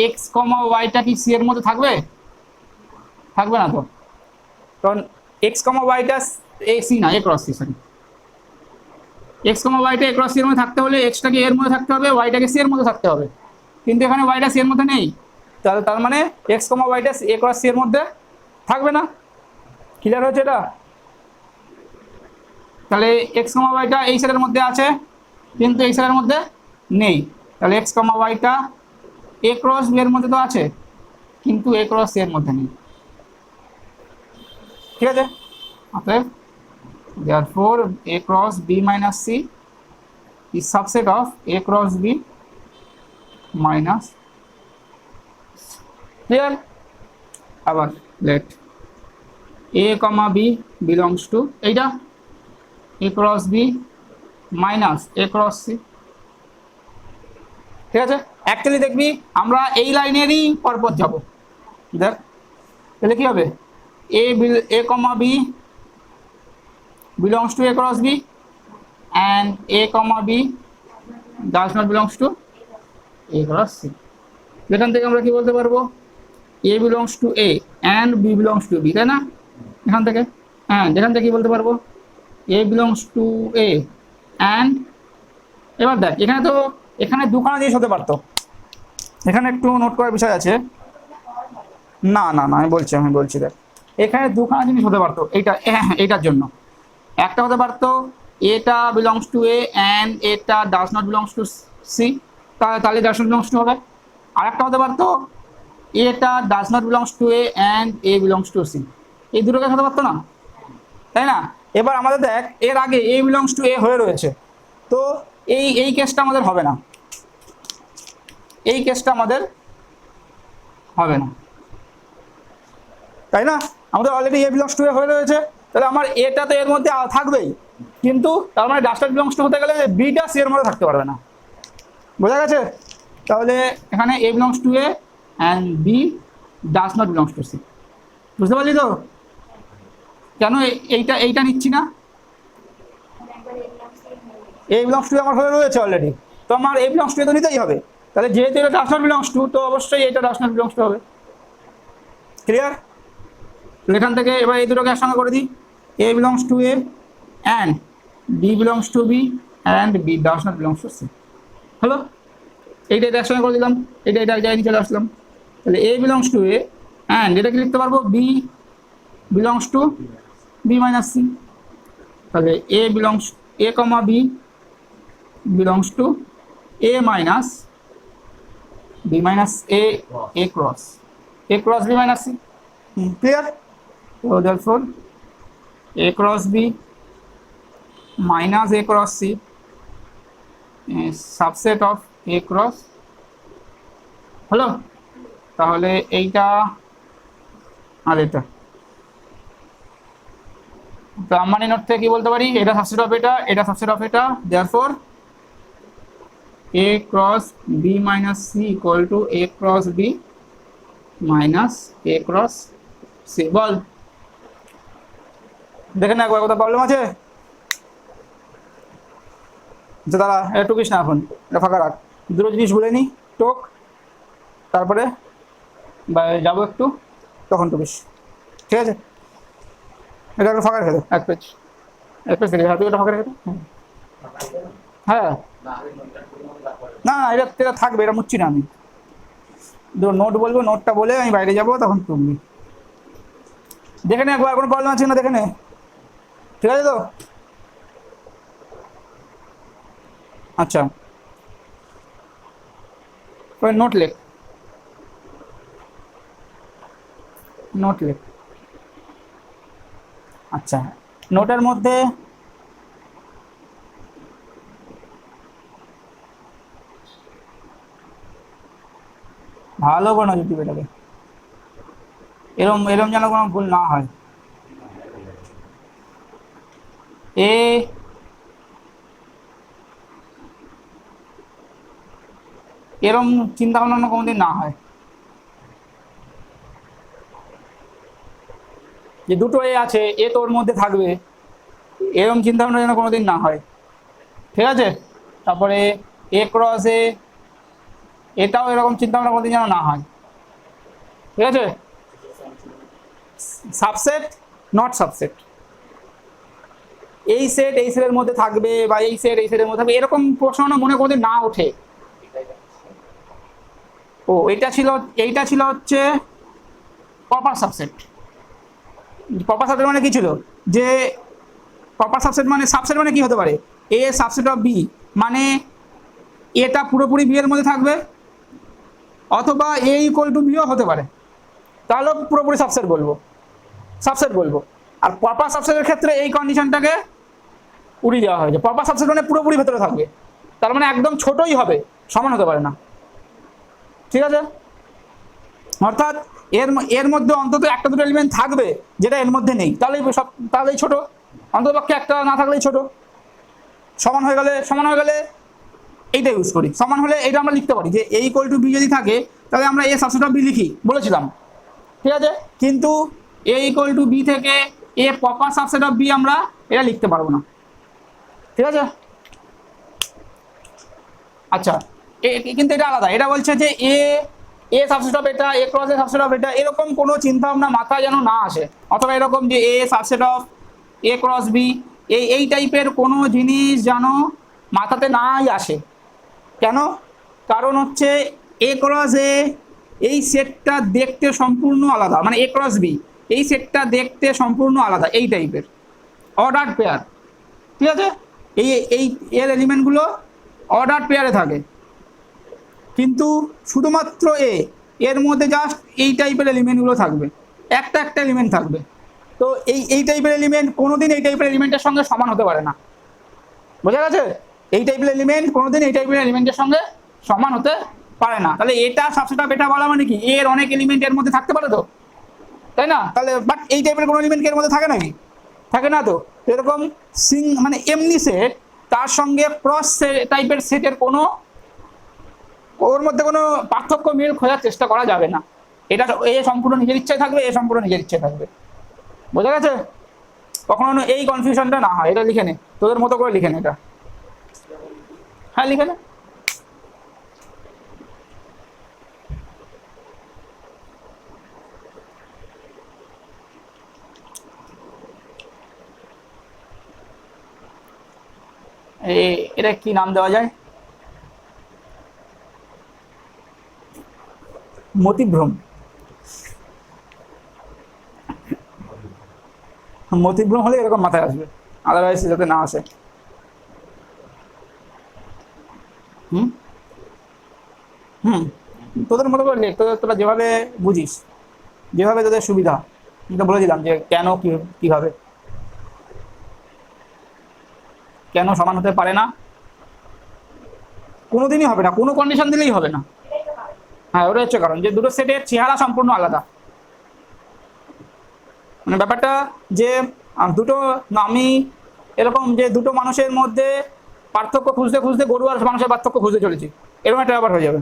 এক্স কমা ওয়াইটা কি সি এর মধ্যে থাকবে? থাকবে না তো, কারণ এক্স কমা ওয়াইটা এ সি না, এ ক্রস সি, সরি, এক্স কমা ওয়াইটা এ ক্রস সি এর মধ্যে থাকতে হলে এক্সটাকে এর মধ্যে থাকতে হবে, ওয়াইটাকে সি এর মধ্যে থাকতে হবে, কিন্তু এখানে ওয়াইটা সি এর মধ্যে নেই, তাহলে তার মানে এক্স কমা ওয়াইটা এ ক্রস সি এর মধ্যে থাকবে না। ক্লিয়ার হচ্ছে এটা? তাহলে এক্স কমা ওয়াইটা এই সেলের মধ্যে আছে কিন্তু এই সেলের মধ্যে নেই, তাহলে এক্স কমা ওয়াইটা এ ক্রস বি এর মধ্যে তো আছে কিন্তু এ ক্রস সি এর মধ্যে নেই, ঠিক আছে? অতএব therefore a cross b minus c is subset of a cross b minus, clear? আবার let a comma b belongs to এইটা a cross b minus a cross c, ঠিক আছে? অ্যাকচুয়ালি দেখবি আমরা এই লাইনেরই পরপর যাব, দেখ তাহলে কি হবে? a comma b belongs to a cross b and a comma b does not belongs to a cross c। এখান থেকে আমরা কি বলতে পারবো? a belongs to a and b belongs to b, তাই না? এখান থেকে হ্যাঁ, যেখান থেকে কি বলতে পারবো? a belongs to a and, এবার দেখ এখানে তো এখানে দুখানা জিনিস হতে পারতো, এখানে একটু নোট করার বিষয় আছে। না না না, আমি বলছি দেখ, এখানে দুখানা জিনিস হতে পারতো, এইটার জন্য একটা হতে পারতো এটা বিলংস টু এ অ্যান্ড এটা does not belongs to C, তাহলে ডাজ নট বিলংস টু হবে। আর একটা হতে পারতো এটা does not belongs to A and A belongs to C, এই দুটো কেস হতে পারতো না, তাই না? এবার আমাদের দেখ এর আগে এ বিলংস টু এ হয়ে রয়েছে, তো এই কেসটা আমাদের হবে না, এই কেসটা আমাদের হবে না, তাই না? আমাদের অলরেডি এ বিলংস টু এ হয়ে রয়েছে, তাহলে আমার এটা তো এর মধ্যে থাকবেই, কিন্তু তার মানে ডাজ নট বিলংস টু হতে গেলে বিটা সি এর মধ্যে থাকতে পারবে না, বোঝা গেছে? তাহলে এখানে A belongs to A and B does not belongs to C, বুঝতে পারলি তো কেন এইটা এইটা নিচ্ছি না? এই বিলংস টু আমার হয়ে রয়েছে অলরেডি, তো আমার এই বিলংস টু তো নিতেই হবে। তাহলে যেহেতু এটা ডাস নট বিলংস টু, তো অবশ্যই এটা ডাস নট বিলংস টু হবে। ক্লিয়ার? এখান থেকে এবার এই দুটোকে একসঙ্গে করে দিই, A belongs to A and B belongs to B and B does not belongs to C. হলো, এইটা এটা একসঙ্গে করে দিলাম, এটা এটা এক জায়গায় চলে আসলাম। তাহলে A belongs to A and এটা কি লিখতে পারবো, B belongs to B minus C. তাহলে A belongs A comma B belongs to A minus B minus A cross B minus C. Clear? So therefore a cross b minus a cross c is subset of a cross। হলো, তাহলে এইটা আর এটা, তো আমার note থেকে কি বলতে পারি, এটা সাবসেট অফ এটা, এটা সাবসেট অফ এটা, therefore a cross b minus c equal to a cross b minus a cross c। বল দেখে না একবার, কোথাও প্রবলেম আছে? দাঁড়া, এটা টুকিস না, এখন এটা ফাঁকা রাখ, দুটো জিনিস বলে নিই, টোক, তারপরে যাবো একটু, তখন টুকিস, ঠিক আছে? এটা একটু ফাঁকা রেখে দে, এক পেজ রেখে, তুই এটা ফাঁকা রেখে দে। হ্যাঁ না এটা এটা থাকবে, এটা মুচ্ছি না আমি, নোট বলবো, নোটটা বলে আমি বাইরে যাবো, তখন টুকবি। দেখে নে একবার, কোনো প্রবলেম আছে না দেখে নে, ঠিক আছে তো? আচ্ছা, নোট লেখ, নোট লেখ। আচ্ছা, নোটের মধ্যে ভালো করে নজর দিবে এটাকে, এরম এরম যেন কোনো ভুল না হয়। এরম চিন্তা ভাবনা কোনোদিন না হয় যে দুটো এ আছে, এ তো ওর মধ্যে থাকবে, এরম চিন্তা ভাবনা যেন কোনোদিন না হয়, ঠিক আছে? তারপরে এ ক্রস এ, এটাও এরকম চিন্তা ভাবনা কোনোদিন যেন না হয়, ঠিক আছে? সাবসেট নট সাবসেট, এই সেট এই সেটের মধ্যে থাকবে, বা এই সেট এই সেটের মধ্যে থাকবে, এরকম প্রশ্ন মনে কোনোদিন না ওঠে। ও এইটা ছিল হচ্ছে প্রপার সাবসেট। প্রপার সাবসেট মানে কি ছিল, যে প্রপার সাবসেট মানে কি হতে পারে, এ সাবসেট অফ বি, মানে এটা পুরোপুরি বি এর মধ্যে থাকবে, অথবা এ ইকুয়াল টু বিও হতে পারে, তাহলে পুরোপুরি সাবসেট বলবো। আর প্রপার সাবসেটের ক্ষেত্রে এই কন্ডিশনটাকে উড়িয়ে দেওয়া হয়েছে। প্রপার সাবসেট মানে পুরোপুরি ভেতরে থাকবে, তার মানে একদম ছোটই হবে, সমান হতে পারে না, ঠিক আছে? অর্থাৎ এর মধ্যে অন্তত একটা দুটো এলিমেন্ট থাকবে যেটা এর মধ্যে নেই, তাহলেই ছোট, অন্ততপক্ষে একটা না থাকলেই ছোট। সমান হয়ে গেলে এইটা ইউজ করি, সমান হলে এইটা আমরা লিখতে পারি যে এ ইকুয়াল টু বি যদি থাকে, তাহলে আমরা এ সাবসেট অফ বি লিখি, বলেছিলাম, ঠিক আছে? কিন্তু এ ইকুয়াল টু বি থেকে A proper subset of B আমরা এটা লিখতে পারবো না, ঠিক আছে? আচ্ছা, কিন্তু এটা আলাদা, এটা বলছে যে এ সাবসেট অফ এটা, এ ক্রস এ সাবসেট অফ এটা, এরকম কোনো চিন্তা ভাবনা মাথায় যেন না আসে, অথবা এরকম যে A subset of A cross B, এই টাইপের কোনো জিনিস যেন মাথাতে নাই আসে। কেন? কারণ হচ্ছে এ ক্রস এ এই সেটটা দেখতে সম্পূর্ণ আলাদা, মানে এ ক্রস বি এই সেটটা দেখতে সম্পূর্ণ আলাদা, এই টাইপের অর্ডার পেয়ার, ঠিক আছে? এই এর এলিমেন্টগুলো অর্ডার পেয়ারে থাকে, কিন্তু শুধুমাত্র এর মধ্যে জাস্ট এই টাইপের এলিমেন্টগুলো থাকবে, একটা এলিমেন্ট থাকবে। তো এই টাইপের এলিমেন্ট কোনোদিন এই টাইপের এলিমেন্টের সঙ্গে সমান হতে পারে না, বোঝা গেছে? এই টাইপের এলিমেন্ট কোনোদিন এই টাইপের এলিমেন্টের সঙ্গে সমান হতে পারে না। তাহলে এটা সাবসেট অফ এটা বলা মানে কি, এর অনেক এলিমেন্ট এর মধ্যে থাকতে পারে তো, তাই না? তাহলে বাট এই টাইপের কোনো এলিমেন্ট এর মধ্যে থাকে নাকি? থাকে না তো। এরকম মানে এমনি সেট, তার সঙ্গে ক্রস টাইপের সেটের ওর মধ্যে কোনো পার্থক্য মিল খোঁজার চেষ্টা করা যাবে না, এটা এ সম্পূর্ণ নিজের ইচ্ছায় থাকবে, এ সম্পূর্ণ নিজের ইচ্ছায় থাকবে। বোঝা গেছে? কখনো এই কনফিউশনটা না হয়। এটা লিখে নে, তোদের মতো করে লিখে নে এটা। হ্যাঁ লিখে নে। এটা কি নাম দেওয়া যায়? মতিভ্রম। মতিভ্রম হলে এরকম মাথায় আসবে, আদারওয়াইজ যাতে না আসে। হুম হুম তোদের মতো করে লেখ, তোরা যেভাবে বুঝিস, যেভাবে তোদের সুবিধা। এটা বলে দিলাম যে কেন কিভাবে, কেন সমান হতে পারে না, কোনোদিনই হবে না, কোনো কন্ডিশন দিলেই হবে না। হ্যাঁ ওটা হচ্ছে কারণ, যে দুটো সেটের চেহারা সম্পূর্ণ আলাদা। মানে ব্যাপারটা যে দুটো, আমি এরকম যে দুটো মানুষের মধ্যে পার্থক্য খুঁজতে খুঁজতে গরু আর মানুষের পার্থক্য খুঁজতে চলেছি, এরকম একটা ব্যাপার হয়ে যাবে।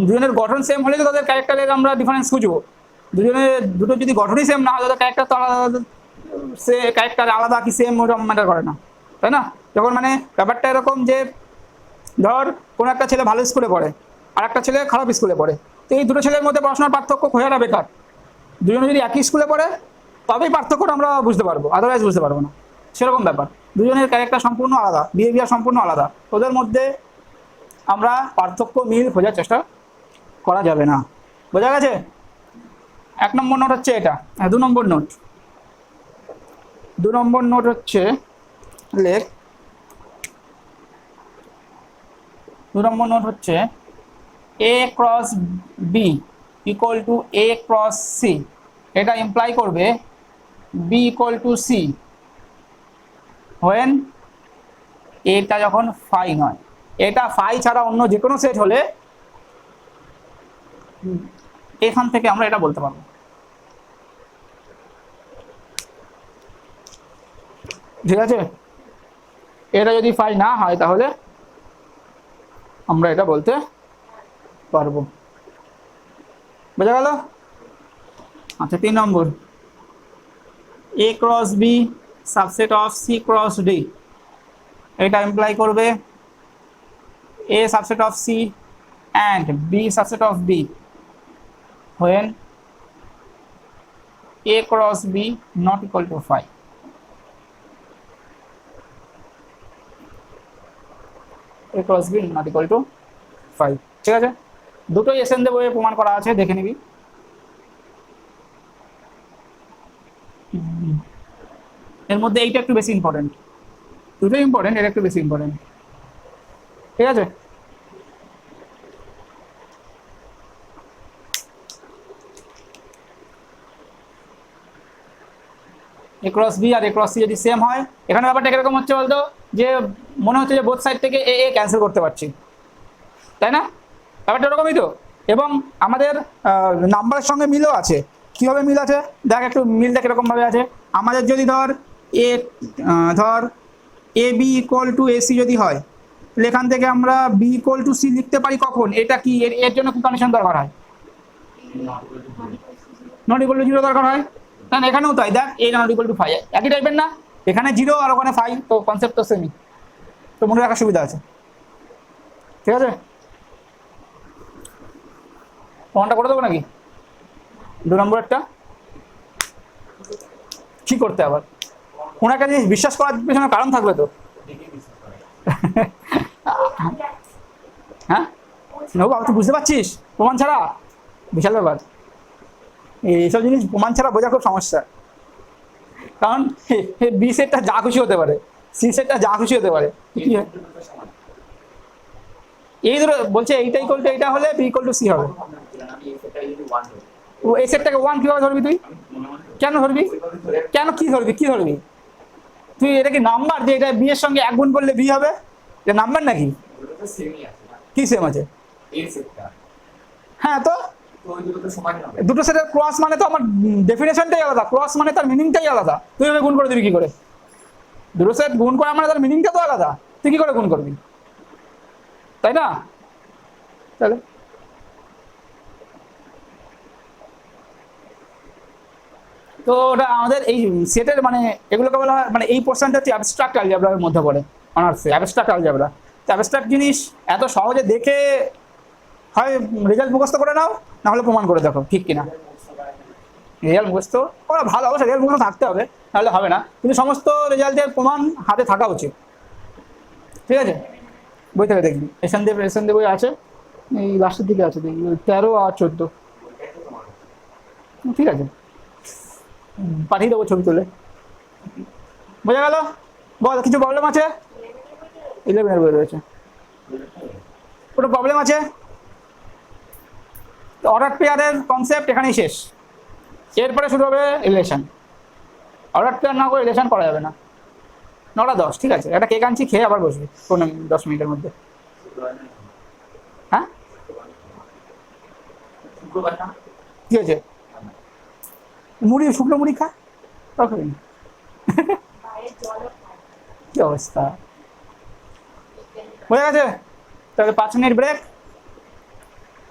দুজনের গঠন সেম হলে তো তাদের ক্যারেক্টারের আমরা ডিফারেন্স খুঁজবো। দুটো যদি গঠনই সেম না হয়, তাদের ক্যারেক্টার তো আলাদা, সে ক্যারেক্টার আলাদা কি সেম ওরকম ম্যাটার করে না, তাই না? যখন মানে ব্যাপারটা এরকম যে ধর কোনো একটা ছেলে ভালো স্কুলে পড়ে আর একটা ছেলে খারাপ স্কুলে পড়ে, তো এই দুটো ছেলের মধ্যে পড়াশোনার পার্থক্য খোঁজাটা বেকার। দুজনে যদি একই স্কুলে পড়ে তবেই পার্থক্যটা আমরা বুঝতে পারবো, আদারওয়াইজ বুঝতে পারবো না। সেরকম ব্যাপার, দুজনের ক্যারেক্টার সম্পূর্ণ আলাদা, বিহেভিয়ার সম্পূর্ণ আলাদা, ওদের মধ্যে আমরা পার্থক্য মিল খোঁজার চেষ্টা করা যাবে না। বোঝা গেছে? 1 নম্বর নোট হচ্ছে এটা। 2 নম্বর নোট, 2 নম্বর নোট হচ্ছে লেখ। 2 নম্বর নোট হচ্ছে A cross B equal to A cross C। এটা ইমপ্লাই করবে B equal to C when এটা যখন ফাই নয়। এটা ফাই ছাড়া অন্য যে কোনো সেট হলে এখান থেকে আমরা এটা বলতে পারবো। ঠিক আছে? এটা যদি ফাই না হয় তাহলে আমরা এটা বলতে পারবো। বোঝা গেল? আচ্ছা 3 নম্বর, A cross B subset of C cross D। এটা ইমপ্লাই করবে A subset of C and B subset of B when A cross B not equal to phi। A cross B not equal to phi। ঠিক আছে? দুটোই এসএনদে বইয়ে প্রমাণ করা আছে, দেখে নিবি। এর মধ্যে এইটা একটু বেশি ইম্পর্টেন্ট, দুটোই ইম্পর্টেন্ট, এটা একটু বেশি ইম্পর্টেন্ট। ঠিক আছে? A ক্রস বি আর A ক্রস সি যদি সেম হয়, এখানে ব্যাপারটা কিরকম হচ্ছে বলতো, যে মনে হচ্ছে যে বোথ সাইড থেকে এ ক্যান্সেল করতে পারছি, তাই না? ব্যাপারটা এরকমই তো। এবং আমাদের নাম্বারের সঙ্গে মিলও আছে। কীভাবে মিল আছে দেখ, একটু মিলটা কীরকমভাবে আছে। আমাদের যদি ধর A B equal to AC যদি হয়, তাহলে এখান থেকে আমরা বি ইকুয়াল টু সি লিখতে পারি কখন? এটা কি এর জন্য কি কন্ডিশন দরকার হয়? নট ইকুয়াল টু 0 দরকার হয়। কারণ এখানেও তাই, দেখ এ নট ইকুয়াল টু ফাই, একই টাইপের না? এখানে 0 আর ওখানে ফাই, তো কনসেপ্ট তো সেমই, তো মনে রাখার সুবিধা আছে। ঠিক আছে? প্রমাণটা করে দেবো নাকি 2 নম্বরেরটা? কি করতে আবার? ওনাকে জিনিস বিশ্বাস করার পেছনে কারণ থাকবে তো। হ্যাঁ নবু, তুই বুঝতে পারছিস প্রমাণ ছাড়া? বিশাল ব্যাপার, এইসব জিনিস প্রমাণ ছাড়া বোঝা খুব সমস্যা। কারণ বি সেটটা যা খুশি হতে পারে, সি সেটটা যা খুশি হতে পারে। এই ধরো বলছে এইটা ইকুয়াল টু এইটা হলে বি ইকুয়াল টু সি হবে। এই সেটটাকে 1 কিভাবে ধরবি তুই? কেন ধরবি? কেন কি ধরবি? কি ধরবি তুই? এটা কি নাম্বার যে এটা বি এর সঙ্গে 1 গুণ করলে বি হবে? এটা নাম্বার নাকি? কি সেম আছে? হ্যাঁ তো দুটো সেটের ক্রস মানে তো আমার ডেফিনেশনটাই আলাদা, ক্রস মানে তার মিনিংটাই আলাদা। তুই এভাবে গুণ করে দিবি কি করে? দুটো সেট গুণ করা মানে তার মিনিংটা তো আলাদা, তুই কি করে গুণ করবি? তাই না? তাহলে তো ওটা আমাদের এই সেটের মানে এগুলোকে বলা হয়, মানে এই পোর্শনটা হচ্ছে অ্যাবস্ট্রাক্ট অ্যালজেব্রার মধ্যে পড়ে, অনার্সে অ্যাবস্ট্রাক্ট অ্যালজেব্রা। তো অ্যাবস্ট্রাক্ট জিনিস এত সহজে দেখে হয় রেজাল্ট মুখস্থ করে নাও, না হলে প্রমাণ করে দেখো ঠিক কিনা। রেজাল্ট মুখস্থ করা ভালো, অবশ্যই রেজাল্ট মুখস্থ থাকতে হবে, নাহলে হবে না, কিন্তু সমস্ত রেজাল্টের প্রমাণ হাতে থাকা উচিত। ঠিক আছে, বই থেকে দেখবি, এখান দিয়ে বই আছে, এই লাস্টের দিকে আছে দেখবি 13 আর 14। ঠিক আছে, পাঠিয়ে দেবো ছবি তুলে। বোঝা গেল? বল, কিছু প্রবলেম আছে? 11 বই রয়েছে, কোনো প্রবলেম আছে? তো অর্ডার পেয়ারের কনসেপ্ট এখানেই শেষ, এরপরে শুরু হবে রিলেশন। অর্ডার পেয়ার না করে রিলেশন করা যাবে না। 9:10, ঠিক আছে, একটা কেক আনছি, খেয়ে আবার বসবি 10 মিনিটের মধ্যে। হ্যাঁ, কি হয়েছে? মুড়ি, শুকনো মুড়ি খা, কি অবস্থা। বোঝা গেছে? তাহলে 5 মিনিট ব্রেক,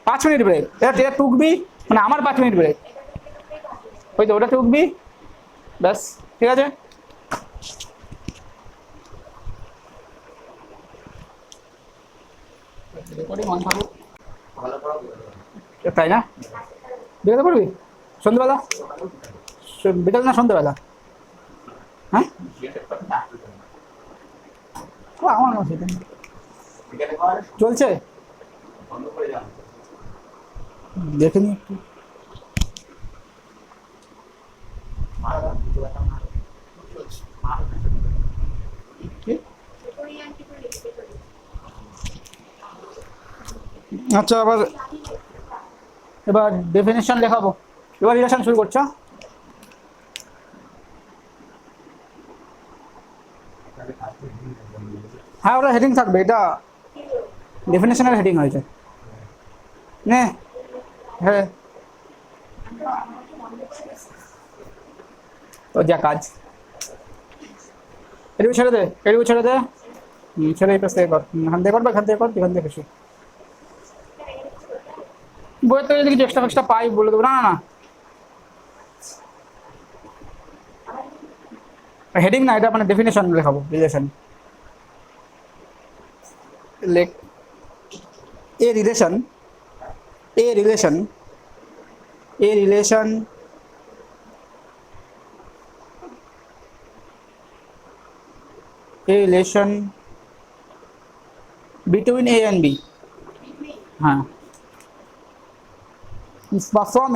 5 মিনিট ব্রেক, এটা টুকবি, মানে আমার 5 মিনিট ব্রেক, ওই তো ওটা টুকবি, ব্যাস। ঠিক আছে, তাই না? বেরোতে পারবি সন্ধ্যেবেলা? বিকাল না সন্ধ্যেবেলা? হ্যাঁ, আমার চলছে, দেখে নি একটু। আচ্ছা, এবার ডেফিনেশন লেখাবো, এবার রিলেশন শুরু করছো। হ্যাঁ, ওটা হেডিং থাকবে, এটা ডেফিনেশনের হেডিং হয়েছে। নে, হ্যাঁ, তো যা কাজ, এটুকু ছেড়ে দে, এটুকু ছেড়ে দে, ছেড়ে এই পাশ থেকে কর, এখান থেকে করবে, এখান থেকে কর, এখান থেকে বেশি। বইয়ের তো যদি কিছু এক্সট্রা ফেক্সট্রা পাই বলে দেবো। না না না, হেডিং না, এটা মানে ডেফিনেশন লেখাবো, রিলেশন। লেখ a relation, a relation, a relation a relation between A and B, हाँ, from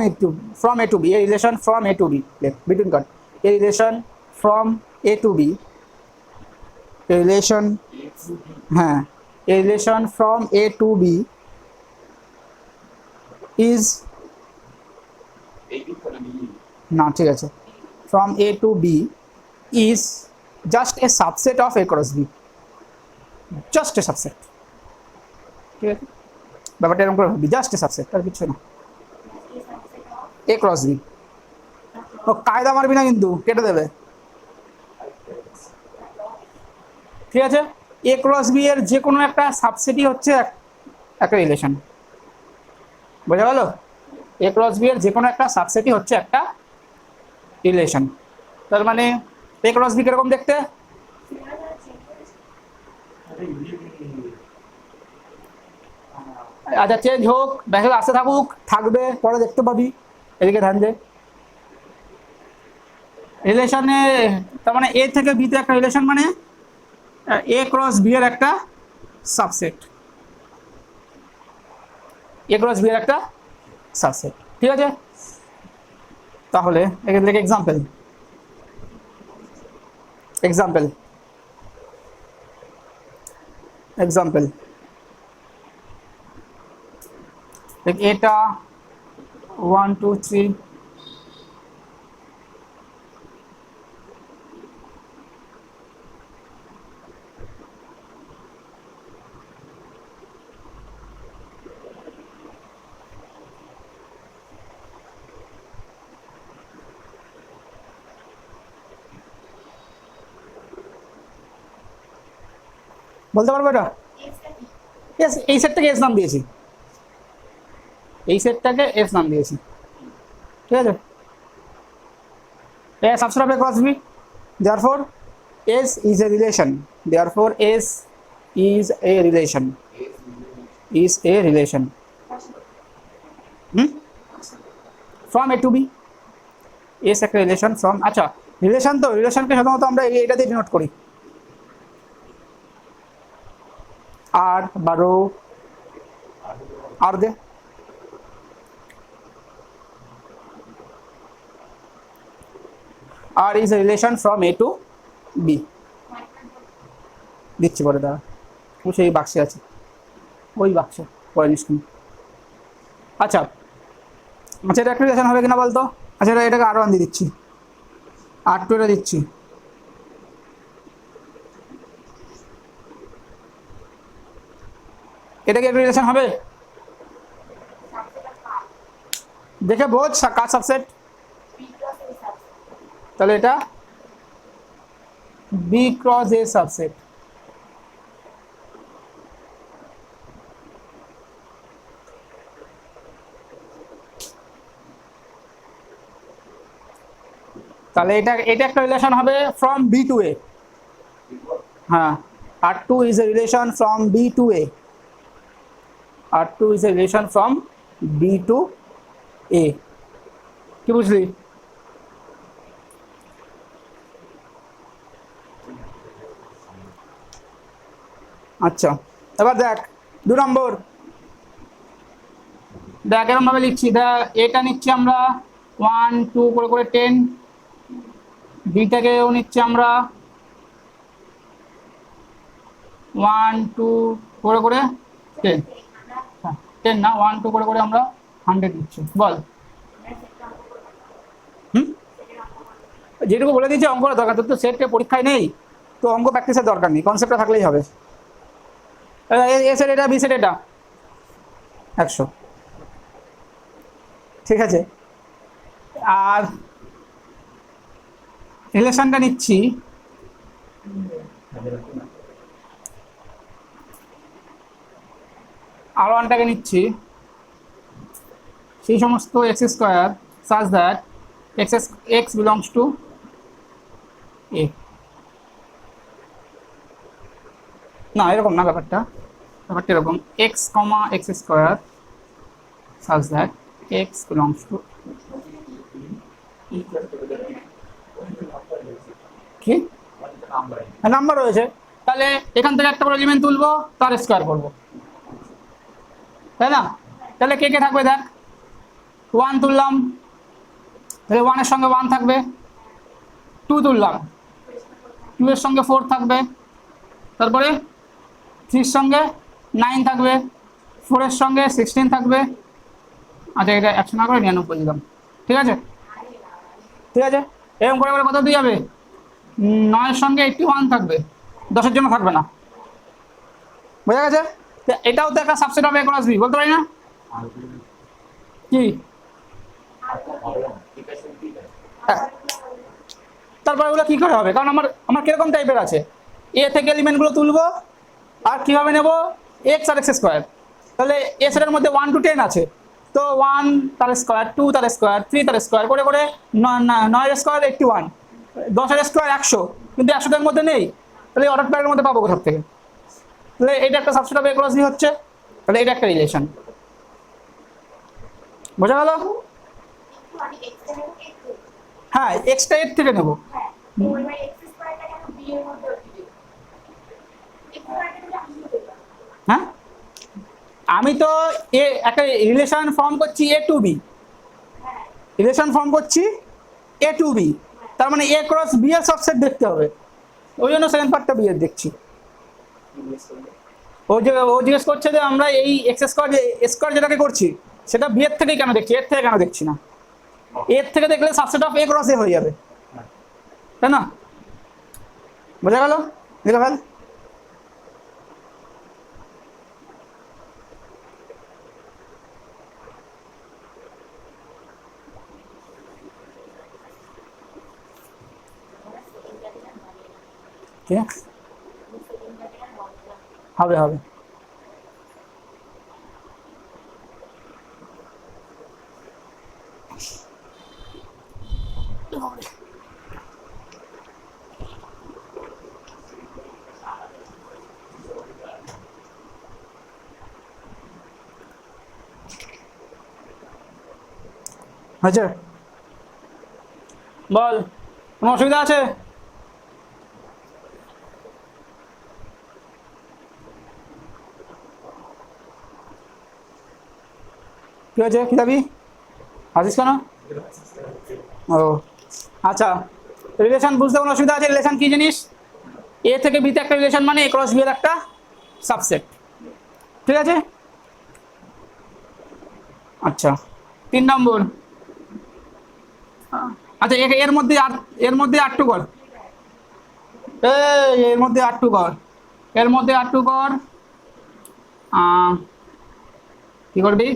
A to B, a relation from A to B, between God, a relation from A to B, a relation, हाँ, a relation from A to B is, না ঠিক আছে, from A to B is just a subset of A cross B, just a subset। ঠিক আছে, ব্যাপারটা এরকম করে ভাবি, জাস্ট এ সাবসেট, আর কিছু না, এ ক্রস বি। ও কায়দা মারবি না কিন্তু, কেটে দেবে। ঠিক আছে, এ ক্রস বি এর যে কোনো একটা সাবসেটই হচ্ছে একটা রিলেশন। বোঝা গেল? এ ক্রস বি এর যে কোনো একটা সাবসেটই হচ্ছে একটা রিলেশন। তার মানে এ ক্রস বি কিরকম দেখতে? আচ্ছা, চেঞ্জ হোক, মেসেজ আসতে থাকুক, থাকবে, পরে দেখতে পাবি, এদিকে ধ্যান দে। রিলেশনে তার মানে এ থেকে বিতে একটা রিলেশন, মানে এ ক্রস বি এর একটা সাবসেট, এ ক্রস বি এর একটা সাবসেট। ঠিক আছে, তাহলে এখান থেকে এক্সাম্পল, এক্সাম্পল, এক্সাম্পল, এটা 1 2 3, বলতে পারবো এটা? এস, এই সেটটাকে এস নাম দিয়েছি, এই সেটটাকে এস নাম দিয়েছি। ঠিক আছে, A subset of A cross B. Therefore, S is a relation. Therefore, S is a relation. Is a relation. From A to B. S একটা রিলেশন ফ্রম, আচ্ছা রিলেশন তো রিলেশনকে সাধারণত আমরা এটা দিয়ে ডিনোট করি, আর বা রো আর দে। R is a relation from A to B. দিচ্ছি পরে, দাঁড়া ও সেই বাক্সে আছে, ওই বাক্সে পরে নিশ্চিত। আচ্ছা আচ্ছা, এটা একটা রিলেশন হবে কিনা বলতো? আচ্ছা এটাকে আরও দিয়ে দিচ্ছি, আর টু এটা দিচ্ছি। এটা কি একটা রিলেশন হবে? দেখে বোঝ কার সাবসেট। তাহলে এটা বি ক্রস এ সাবসেট। তাহলে এটা এটা একটা রিলেশন হবে ফ্রম বি টু এ। হ্যাঁ, R two is a relation from B to A. R two is a relation from B to A. কি বুঝলি? আচ্ছা এবার দেখ 2 নম্বর, দেখ এরকম ভাবে লিখছি, দেখ এটা নিচ্ছি আমরা 1 2 করে করে 10, বিটাকেও নিচ্ছি আমরা 1 2 করে করে 10, 10 না 1 2 করে করে আমরা 100 নিচ্ছি। বল যেটুকু বলে দিচ্ছি অঙ্কটা দরকার, তোর তো সেটে পরীক্ষায় নেই তো অঙ্ক প্র্যাকটিসের দরকার নেই, কনসেপ্টটা থাকলেই হবে। এ সেট এটা, বি সেট এটা 100, ঠিক আছে। আর রিলেশনটা নিচ্ছি আর ওয়ানটাকে নিচ্ছি সেই সমস্ত x square such that x belongs to A. না এরকম না, ব্যাপারটা এরকম x comma x square such that x belongs to কি নাম্বার রয়েছে, তাহলে এখান থেকে একটা করে এলিমেন্ট তুলবো তার স্কোয়ার করবো, তাই না? তাহলে কে কে থাকবে দেখ, 1 তুললাম তাহলে 1 এর সঙ্গে 1 থাকবে, 2 তুললাম 2 এর সঙ্গে 4 থাকবে, তারপরে 3 এর সঙ্গে 9 থাকবে, 4 এর সঙ্গে 16 থাকবে। আচ্ছা এটা 100 না করে 99 দিলাম, ঠিক আছে ঠিক আছে। এরকম করে করে কত দিয়ে যাবে, 9 এর সঙ্গে 81 থাকবে, 10 এর জন্য থাকবে না, বোঝা গেছে? এটাও তো একটা subset of A cross B, বলতে পারি না কি? তারপরে ওগুলো কি করে হবে, কারণ আমার আমার কিরকম টাইপের আছে, এ থেকে এলিমেন্টগুলো তুলবো আর কিভাবে নেব, এক্স আর এক্স স্কোয়ার। তাহলে এ সেটের মধ্যে 1 to 10 আছে, তো 1 তার স্কোয়ার, 2 তার স্কোয়ার, 3 তার স্কোয়ার করে করে 9 এর স্কোয়ার 81, 10 এর স্কোয়ার 100, কিন্তু 100 এর মধ্যে নেই, তাহলে অর্ডার প্যারের মধ্যে পাবো কোথার থেকে? তাহলে এটা একটা subset of A cross B হচ্ছে, তাহলে এটা একটা রিলেশন, বোঝা গেল? হ্যাঁ এক্সটা এর থেকে নেবো, হ্যাঁ আমি তো এ একটা রিলেশন ফর্ম করছি এ টু বি, রিলেশন ফর্ম করছি এ টু বি, তার মানে এ ক্রস বি এর সাবসেট দেখতে হবে, ওই জন্য সেকেন্ড পার্টটা বি এর দেখছি। ও জিজ্ঞেস করছে যে আমরা এই এক্স স্কোয়ার যেটাকে করছি সেটা বি এর থেকেই কেন দেখছি, এর থেকে কেন দেখছি না? এর থেকে দেখলে সাবসেট অফ এ ক্রস এ হয়ে যাবে, তাই না? বোঝা গেল? লিখে ফেল। ঠিক আছে, হবে হবে। হয়েছে? বল, কোনো অসুবিধা আছে? কি হয়েছে, কি দাবি আসিস কেন? ও আচ্ছা, রিলেশন বুঝতে কোনো অসুবিধা আছে? রিলেশন কি জিনিস? এ থেকে বিতে একটা রিলেশন মানে এ ক্রস বি এর একটা সাবসেট, ঠিক আছে? আচ্ছা, 3 নম্বর। আচ্ছা, এর মধ্যে আর টু কর, এর মধ্যে আর টু কর, এর মধ্যে আর টু কর। কি করবি?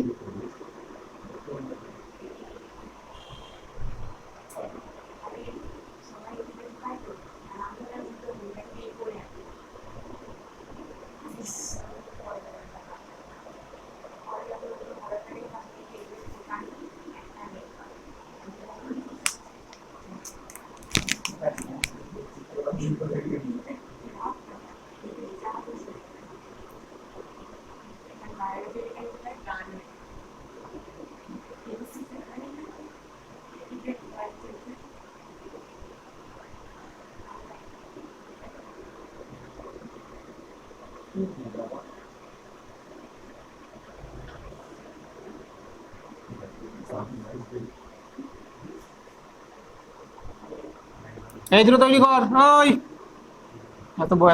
এই দুটো তৈরি কর। ওই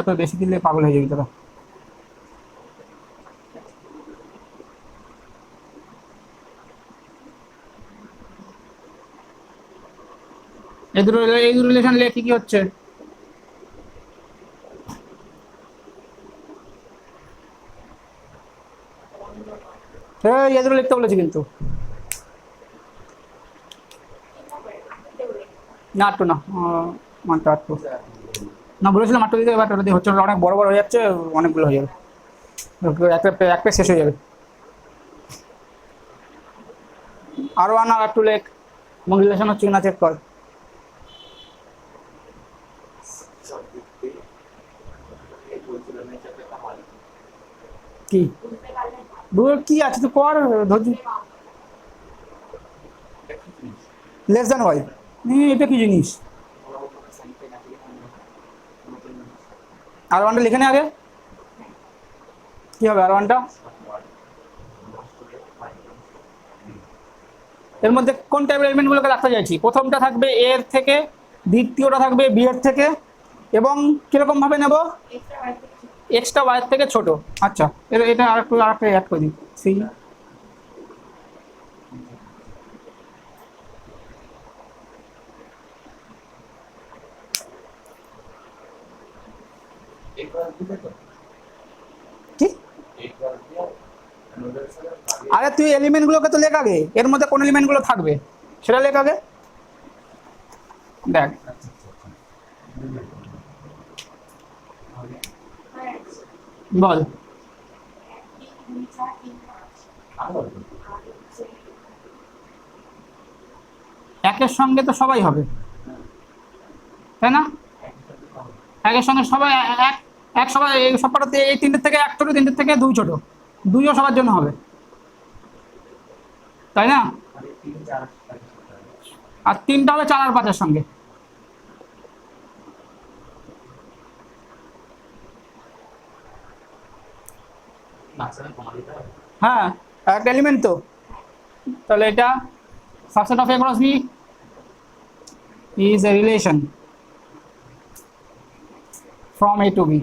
এত বেশি দিলে পাগল হয়ে যাবি তোরা। এই দুটো রিলেশন লেখ, কি কি হচ্ছে? এই দুটো লিখতে বলেছি কিন্তু। না আটটু না, মাত্র আটটু না, বলেছিলাম আটটু দিতে, এবার ওটা দিয়ে হচ্ছে না, অনেক বড় বড় হয়ে যাচ্ছে, অনেকগুলো হয়ে যাবে, এক পেজ শেষ হয়ে যাবে। আরও আন আর একটু লেখ, এবং রিলেশন হচ্ছে কিনা চেক কর। কি দূর কি আছে তো কর, ধৈর্য। লেস দেন ওয়াই, এটা কি জিনিস? আর ওয়ানটা লিখে নে আগে, কি হবে আর ওয়ানটা? এর মধ্যে কোন টাইপের এলিমেন্টগুলোকে রাখতে চাইছি? প্রথমটা থাকবে এর থেকে, দ্বিতীয়টা থাকবে বি এর থেকে, এবং কিরকম ভাবে নেব? এক্সট্রা ওয়াইয়ের থেকে ছোট। আচ্ছা, এটা আরেকটু অ্যাড করে দিই, সি। কি? আরে তুই এলিমেন্টগুলোকে তো লেখ আগে, এর মধ্যে কোন এলিমেন্টগুলো থাকবে সেটা লেখ আগে। দেখ, বল। একের সঙ্গে তো সবাই হবে, তাই না? একের সঙ্গে সবাই এক, এক সবাই এই সব পাঠাতে, এই তিনটের থেকে এক ছোট, তিনটের থেকে দুই ছোট, দুইও সবার জন্য হবে, তাই না? আর তিনটা হবে 4 আর 5-এর সঙ্গে। হ্যাঁ, একটা এলিমেন্ট তো, তাহলে এটা subset of A cross B is a relation from A to B.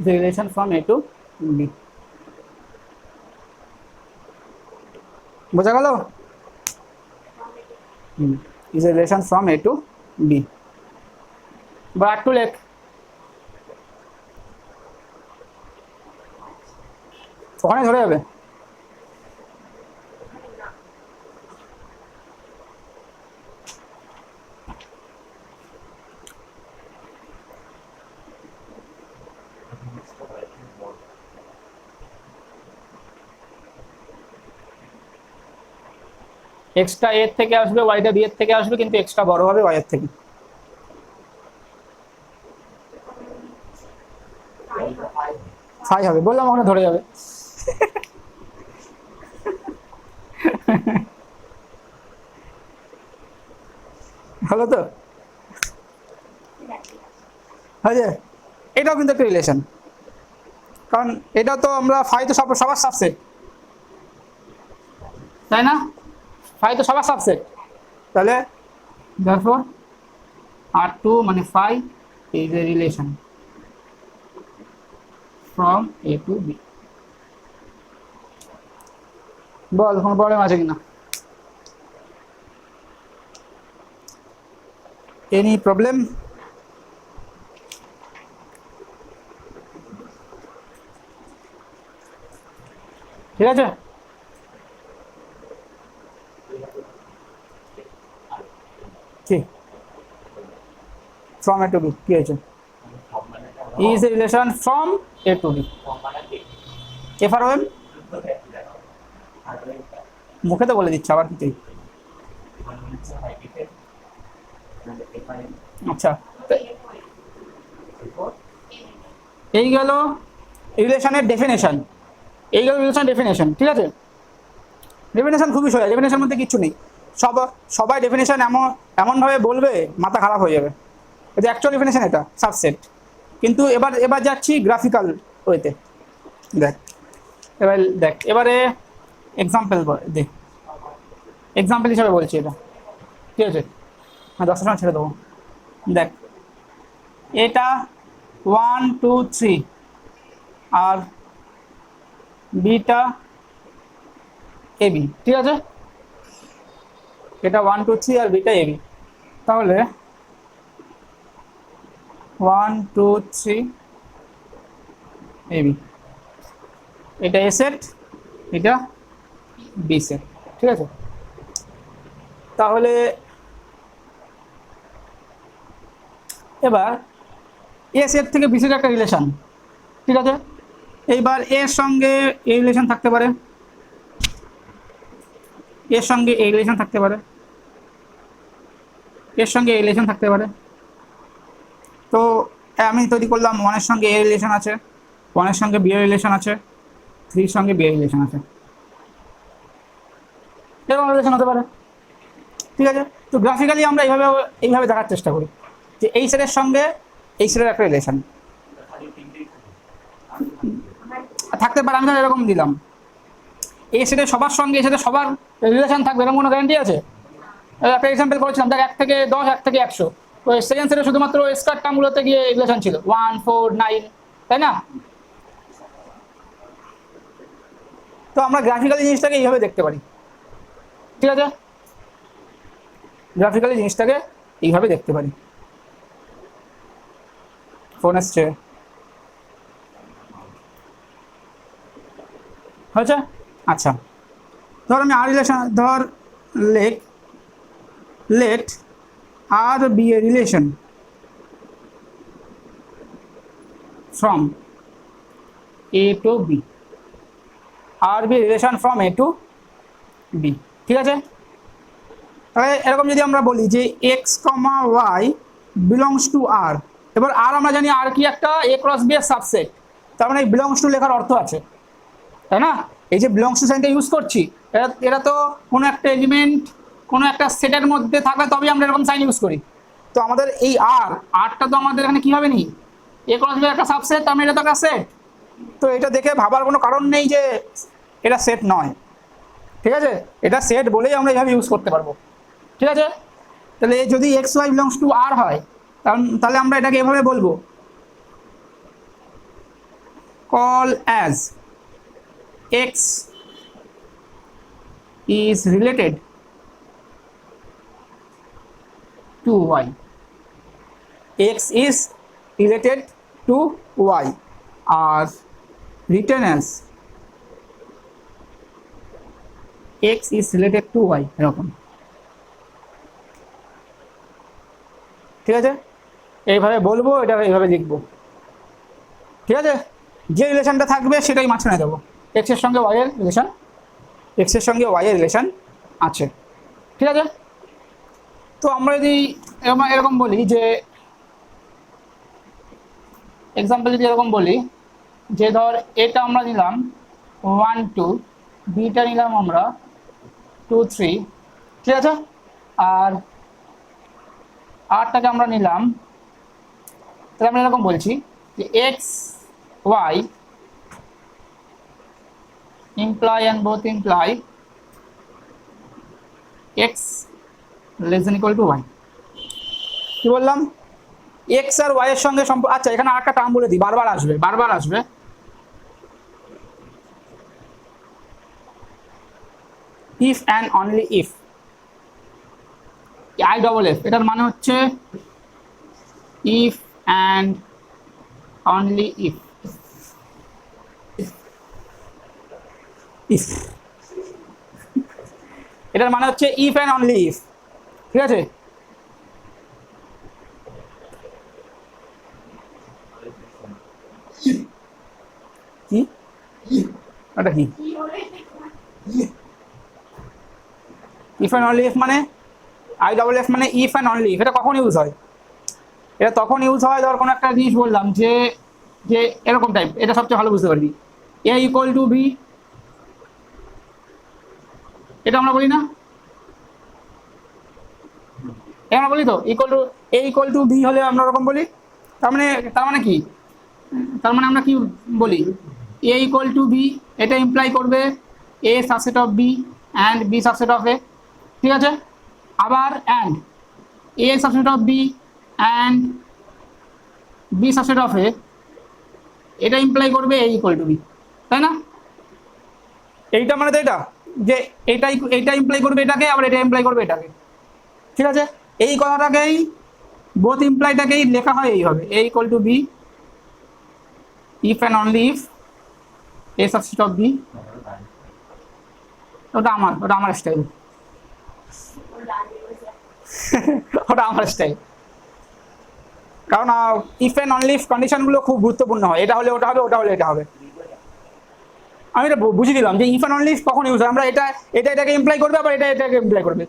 The relation from A to B. বোঝা গেল? is a relation from A to B. But to লেখ, ওখানে ধরে যাবে। এক্সট্রা এর থেকে আসবে, ওয়াইটা বি এর থেকে আসবে, কিন্তু এক্সট্রা বড় হবে ওয়াই এর থেকে। ফাই হবে, বললাম ওখানে ধরে যাবে। হলো তো, হয়েছে। এটাও কিন্তু একটা রিলেশন, কারণ এটা তো আমরা ফাই তো সবার সাবসেট, তাই না? ফাই তো সবার সাবসেট, তাহলে therefore R2 মানে phi is a relation from A to B। বল কোনো প্রবলেম আছে কিনা? Any problem? ঠিক আছে, কি ফ্রম এ টু বি কি হয়েছে? Is a relation from A to B. এফ আর ওয়েম মুখে তো বলে দিচ্ছে আবার কিছুই। আচ্ছা, এই গেল রিলেশনের ডেফিনেশন, এই গেল রিলেশন ডেফিনেশন। ঠিক আছে, ডেফিনেশন খুবই সোজা, ডেফিনেশন মধ্যে কিছু নেই। সবাই ডেফিনেশন এমনভাবে বলবে মাথা খারাপ হয়ে যাবে। এটা অ্যাকচুয়াল ডেফিনেশন, এটা সাবসেট। কিন্তু এবার যাচ্ছি গ্রাফিক্যাল ওয়েতে। এবারে এক্সাম্পল দে, এক্সাম্পল হিসাবে বলছি এটা। ঠিক আছে, 10 সময় ছেড়ে দেবো। দেখ, এটা 1 2 3 আর বিটা এবি। ঠিক আছে, এটা 1 2 3 আর বিটা এবি। তাহলে 1 2 3 এবি, এটা এ সেট, এটা বি সেট। ঠিক আছে, তাহলে এবার এ সেট থেকে বি সেট একটা রিলেশন। ঠিক আছে, এইবার এর সঙ্গে এই রিলেশন থাকতে পারে, এর সঙ্গে এই রিলেশন থাকতে পারে, এর সঙ্গে এই রিলেশন থাকতে পারে। তো আমি তৈরি করলাম 1-এর সঙ্গে এ রিলেশন আছে, 1-এর সঙ্গে বি এর রিলেশন আছে, 3-এর সঙ্গে বি এর রিলেশন আছে, এরকম রিলেশন হতে পারে। ঠিক আছে, তো গ্রাফিক্যালি আমরা এইভাবে দেখার চেষ্টা করি যে এই সেটের সঙ্গে এই সেটের একটা রিলেশন থাকতে পারে। আমি তো এরকম দিলাম, এই সেটের সবার সঙ্গে এই সেটের সবার রিলেশন থাকবে, এরকম কোনো গ্যারান্টি আছে? একটা এক্সাম্পল করেছিলাম, দেখ 1 থেকে 10, 1 থেকে 100। তো সেকেন্ড সেটে শুধুমাত্র স্কার টার্মগুলোতে গিয়ে রিলেশন ছিল 1 4 9, তাই না? তো আমরা গ্রাফিক্যালি জিনিসটাকে এইভাবে দেখতে পারি। ঠিক আছে, গ্রাফিক্যালি জিনিসটাকে এইভাবে দেখতে পারি। ফোন এসছে, হয়েছে? আচ্ছা, ধর আমি আর রিলেশন, ধর let R be a relation from A to B, R be relation from A to B. ঠিক আছে, তাহলে এরকম যদি আমরা বলি যে x comma y belongs to R, এবার আর আমরা জানি আর কি একটা এ ক্রস বি এর সাবসেট, তার মানে বিলংস টু লেখার অর্থ আছে, তাই না? এই যে বিলংস টু সাইনটা ইউজ করছি, এটা তো কোনো একটা এলিমেন্ট কোনো একটা সেটের মধ্যে থাকলে তবেই আমরা এরকম সাইন ইউজ করি। তো আমাদের এই আরটা তো আমাদের এখানে কী হবে নি, এ ক্রস বি একটা সাবসেট, তার মানে এটা তো একটা সেট। তো এটা দেখে ভাবার কোনো কারণ নেই যে এটা সেট নয়। ঠিক আছে, এটা সেট বলেই আমরা এইভাবে ইউজ করতে পারবো। ঠিক আছে, তাহলে যদি x y belongs to R হয়, তাহলে আমরা এটাকে এভাবে বলবো, call as x is related to y, x is related to y, আর written as x is related to y, এরকম। ঠিক আছে, এইভাবে বলবো, এটা এইভাবে লিখবো। ঠিক আছে, যে রিলেশনটা থাকবে সেটাই মাঝখানে দেবো, এক্সের সঙ্গে ওয়াইয়ের রিলেশন, এক্সের সঙ্গে ওয়াইয়ের রিলেশন আছে। ঠিক আছে, তো আমরা যদি এরকম বলি যে এক্সাম্পল যদি এরকম বলি যে ধর এটা আমরা নিলাম 1 2, বিটা নিলাম আমরা 2 3, ঠিক আছে, আর আরটাকে আমরা নিলাম, তাহলে আমরা এরকম বলছি যে x y imply and both imply x less than equal to y। কি বললাম, x আর y এর সঙ্গে সম্পর্ক। আচ্ছা এখানে আরেকটা টার্ম বলে দিই, বারবার আসবে if and only if, I double f, এটার মানে হচ্ছে if and only if এটার মানে হচ্ছে if and only if, ঠিক আছে। কি এটা কি if and only if মানে I double f মানে if and only if, এটা কখন ইউজ হয়? এটা তখন ইউজ হয় ধর কোনো একটা জিনিস বললাম যে যে এরকম টাইপ, এটা সবচেয়ে ভালো বুঝতে পারবি, a ইকুয়াল টু b, এটা আমরা বলি না, আমরা বলি তো equal to a equal to b হলে আমরা ওরকম বলি। তার মানে কি, তার মানে আমরা কি বলি, a ইকুয়াল টু b, এটা ইমপ্লাই করবে a subset of b and b subset of a, ঠিক আছে। আবার and a subset of b and b subset of a, এটা ইমপ্লাই করবে a ইকুয়াল টু b, তাই না? এইটা মানে তো এটা যে এইটা ইমপ্লাই করবে এটাকে, আবার এটা ইমপ্লাই করবে এটাকে, ঠিক আছে। এই কথাটাকেই বোথ ইমপ্লাইটাকেই লেখা হয় এইভাবে, a equal to b if and only if a subset of b। ওটা আমার স্টাইল ওটা আমার স্টাইল, কারণ ইফ অ্যান্ড অনলি ইফ কন্ডিশনগুলো খুব গুরুত্বপূর্ণ হয়, এটা হলে ওটা হবে, ওটা হলে এটা হবে। আমি এটা বুঝিয়ে দিলাম যে ইফ অ্যান্ড অনলি ইফ কখন ইউজ হয়, আমরা এটাকে ইমপ্লাই করবে, আবার এটাকে ইমপ্লাই করবে,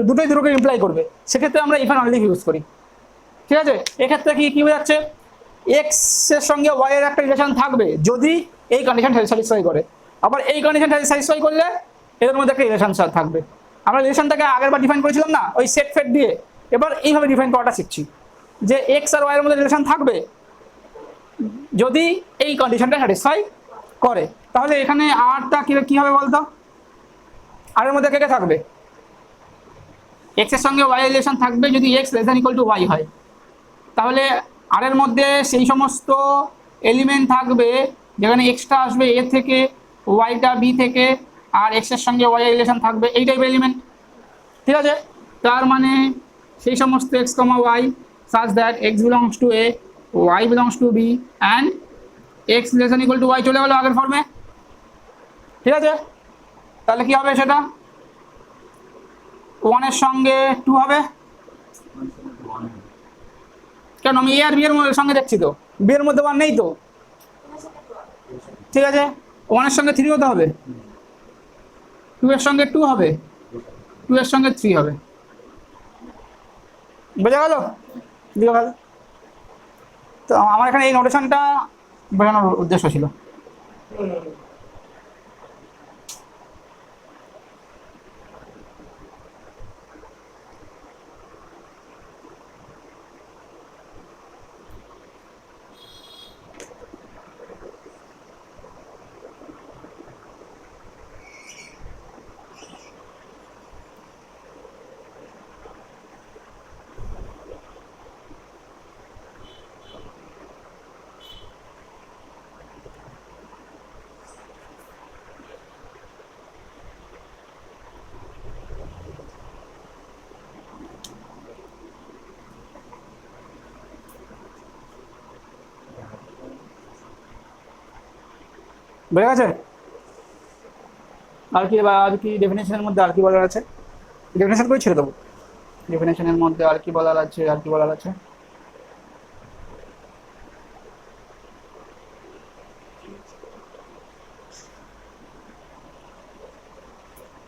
দুটোকে ইমপ্লাই করবে, সেক্ষেত্রে আমরা if and only if use করি, ঠিক আছে। এক্ষেত্রে কি বোঝাচ্ছে, এক্স এর সঙ্গে ওয়াই এর একটা রিলেশন থাকবে যদি এই কন্ডিশন স্যাটিসফাই করে, আবার এই কন্ডিশন স্যাটিসফাই করলে এদের মধ্যে একটা রিলেশন থাকবে। আমরা রিলেশনটাকে আগেরবার ডিফাইন করেছিলাম না ওই সেট ফেট দিয়ে, এবার এইভাবে ডিফাইন করাটা শিখছি যে এক্স আর ওয়াই এর মধ্যে রিলেশন থাকবে যদি এই কন্ডিশনটা স্যাটিসফাই করে। তাহলে এখানে আরটা কি হবে বলতো, আর এর মধ্যে কে থাকবে, এক্স এর সঙ্গে ওয়াই রিলেশন থাকবে যদি x less than equal to y হয়। তাহলে আর এর মধ্যে সেই সমস্ত এলিমেন্ট থাকবে যেখানে এক্সটা আসবে এ থেকে, ওয়াইটা বি থেকে, আর এক্স এর সঙ্গে ওয়াই রিলেশন থাকবে এই টাইপের এলিমেন্ট, ঠিক আছে। তার মানে সেই সমস্ত x comma y such that x belongs to A, y belongs to B and x less than equal to y চলে গেলো আগের ফর্মে, ঠিক আছে। তাহলে কি হবে সেটা, 1 এর সঙ্গে 2 হবে, কেন আমি এ আর বি এর সঙ্গে দেখছি তো, বি এর মধ্যে 1 নেই তো, ঠিক আছে। 1 এর সঙ্গে 3 হতে হবে, 2 এর সঙ্গে 2 হবে, 2 এর সঙ্গে 3 হবে, বোঝা গেল? তো আমার এখানে এই নোটেশনটা বোঝানোর উদ্দেশ্য ছিল। বোঝা গেছে? আর কি ডেফিনেশনের মধ্যে আর কি বলার আছে, ডেফিনেশন করে ছেড়ে দেবো, ডেফিনেশনের মধ্যে আর কি বলার আছে,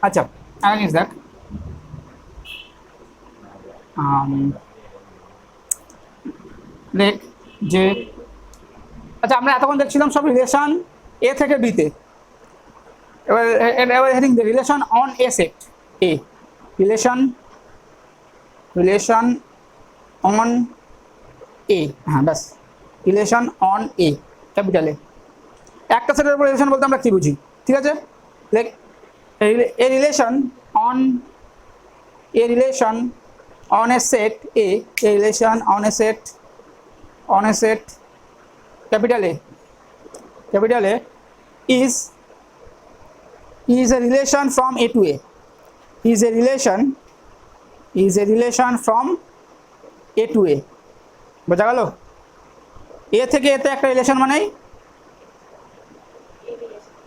আচ্ছা আগে জিনিস দেখ, দেখ যে আচ্ছা, আমরা এতক্ষণ দেখছিলাম সব রিলেশন এ থেকে বিতে। এবার হেডিং দে relation on a set A, relation on A, হ্যাঁ ব্যাস, relation on A, capital A. একটা সেটের উপর রিলেশন বলতে আমরা কি বুঝি, ঠিক আছে? Like a relation on a set A, A relation on a set capital A is a relation from A to A, is a relation from A to A, বোঝা গেল? এ থেকে এতে একটা রিলেশন মানেই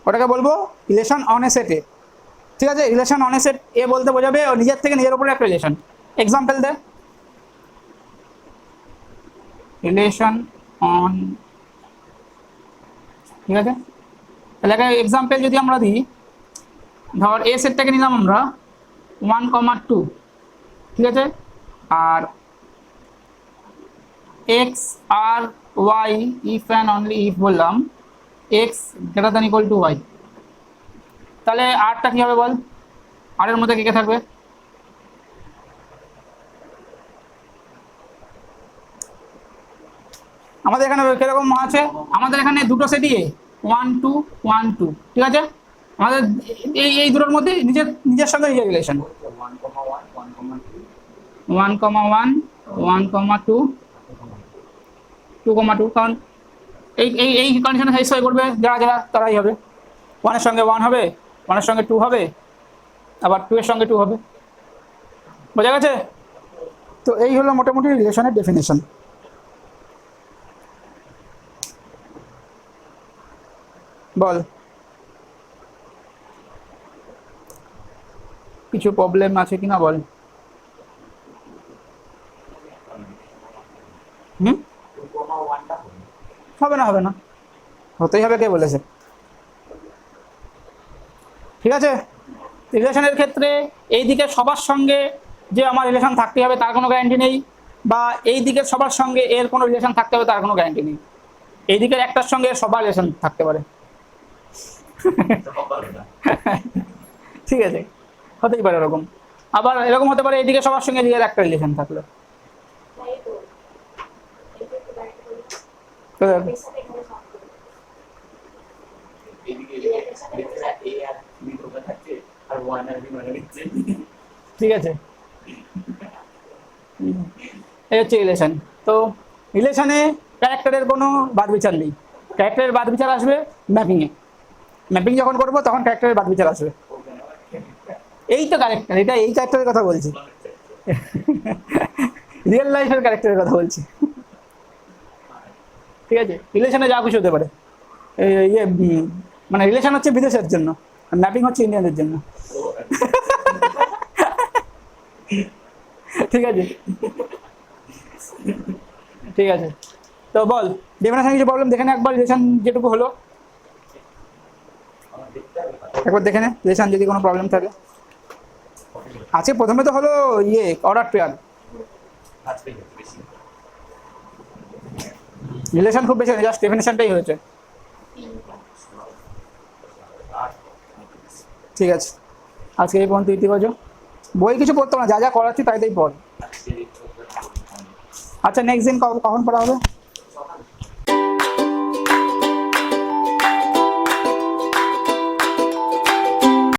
ওটাকে বলবো relation on a set A, ঠিক আছে? Relation on a set A বলতে বোঝাবে ও নিজের থেকে নিজের উপরে একটা রিলেশন। এক্সাম্পল দে, রিলেশন অন, ঠিক আছে? তাহলে একটা এক্সাম্পল যদি আমরা দিই, ধর এ সেটটাকে নিলাম আমরা 1,2, ঠিক আছে? আর x R y if and only if বললাম x greater than equal to y, তাহলে আরটা কী হবে বল? আরের মধ্যে কে কে থাকবে? আমাদের এখানে কিরকম আছে, আমাদের এখানে দুটো সেটই এ, 1 2 1 2, ঠিক আছে? আমাদের এই দুটোর মধ্যে নিজের সঙ্গে নিজের রিলেশন 1,1 1,2 2,2, কারণ এই কন্ডিশনে স্যাটিসফাই করবে যারা তারাই হবে। 1 এর সঙ্গে 1 হবে, 1 এর সঙ্গে 2 হবে, আবার 2 এর সঙ্গে 2 হবে, বোঝা গেছে? তো এই হলো মোটামুটি রিলেশনের ডেফিনেশন। বল, কিছু প্রবলেম আছে কিনা বল? হবে না, হতেই হবে, কে বলেছে? ঠিক আছে, রিলেশনের ক্ষেত্রে এই দিকে সবার সঙ্গে যে আমার রিলেশন থাকতে হবে তার কোনো গ্যারান্টি নেই, বা এই দিকের সবার সঙ্গে এর কোনো রিলেশন থাকতে হবে তার কোনো গ্যারান্টি নেই। এই দিকের একটার সঙ্গে সবার রিলেশন থাকতে পারে, ঠিক আছে? হতেই পারে এরকম। আবার এরকম হতে পারে এইদিকে সবার সঙ্গে এদিকে একটা রিলেশন থাকলো। ঠিক আছে, এই হচ্ছে রিলেশন। তো রিলেশনে ক্যারেক্টারের কোনো বাদ বিচার নেই, ক্যারেক্টারের বাদ বিচার আসবে ম্যাপিংয়ে। ম্যাপিং যখন করবো তখন ক্যারেক্টারের বাদ বিচার আসবে। এই তো ক্যারেক্টার, এই ক্যারেক্টারের কথা বলছি, রিয়েল লাইফের ক্যারেক্টারের কথা বলছি, ঠিক আছে? রিলেশনে যা কিছু হতে পারে, ইয়ে মানে রিলেশন হচ্ছে বিদেশের জন্য, আর ম্যাপিং হচ্ছে ইন্ডিয়ানদের জন্য, ঠিক আছে? ঠিক আছে, তো বল ডেফিনেশন কিছু প্রবলেম দেখে নে একবার, রিলেশন যেটুকু হলো একবার দেখে নে, রিলেশন যদি কোনো প্রবলেম থাকে। আজকে প্রথমে তো হলো ইয়ে অর্ডার পেয়ার, রিলেশন খুব বেশি, জাস্ট ডেফিনেশনটাই হয়েছে। ঠিক আছে, আজকে এই পর্যন্ত ইতিবাচ, বই কিছু পড়তো না, যা যা করাচ্ছি তাই পড়। আচ্ছা, নেক্সট দিন কখন পড়া হবে?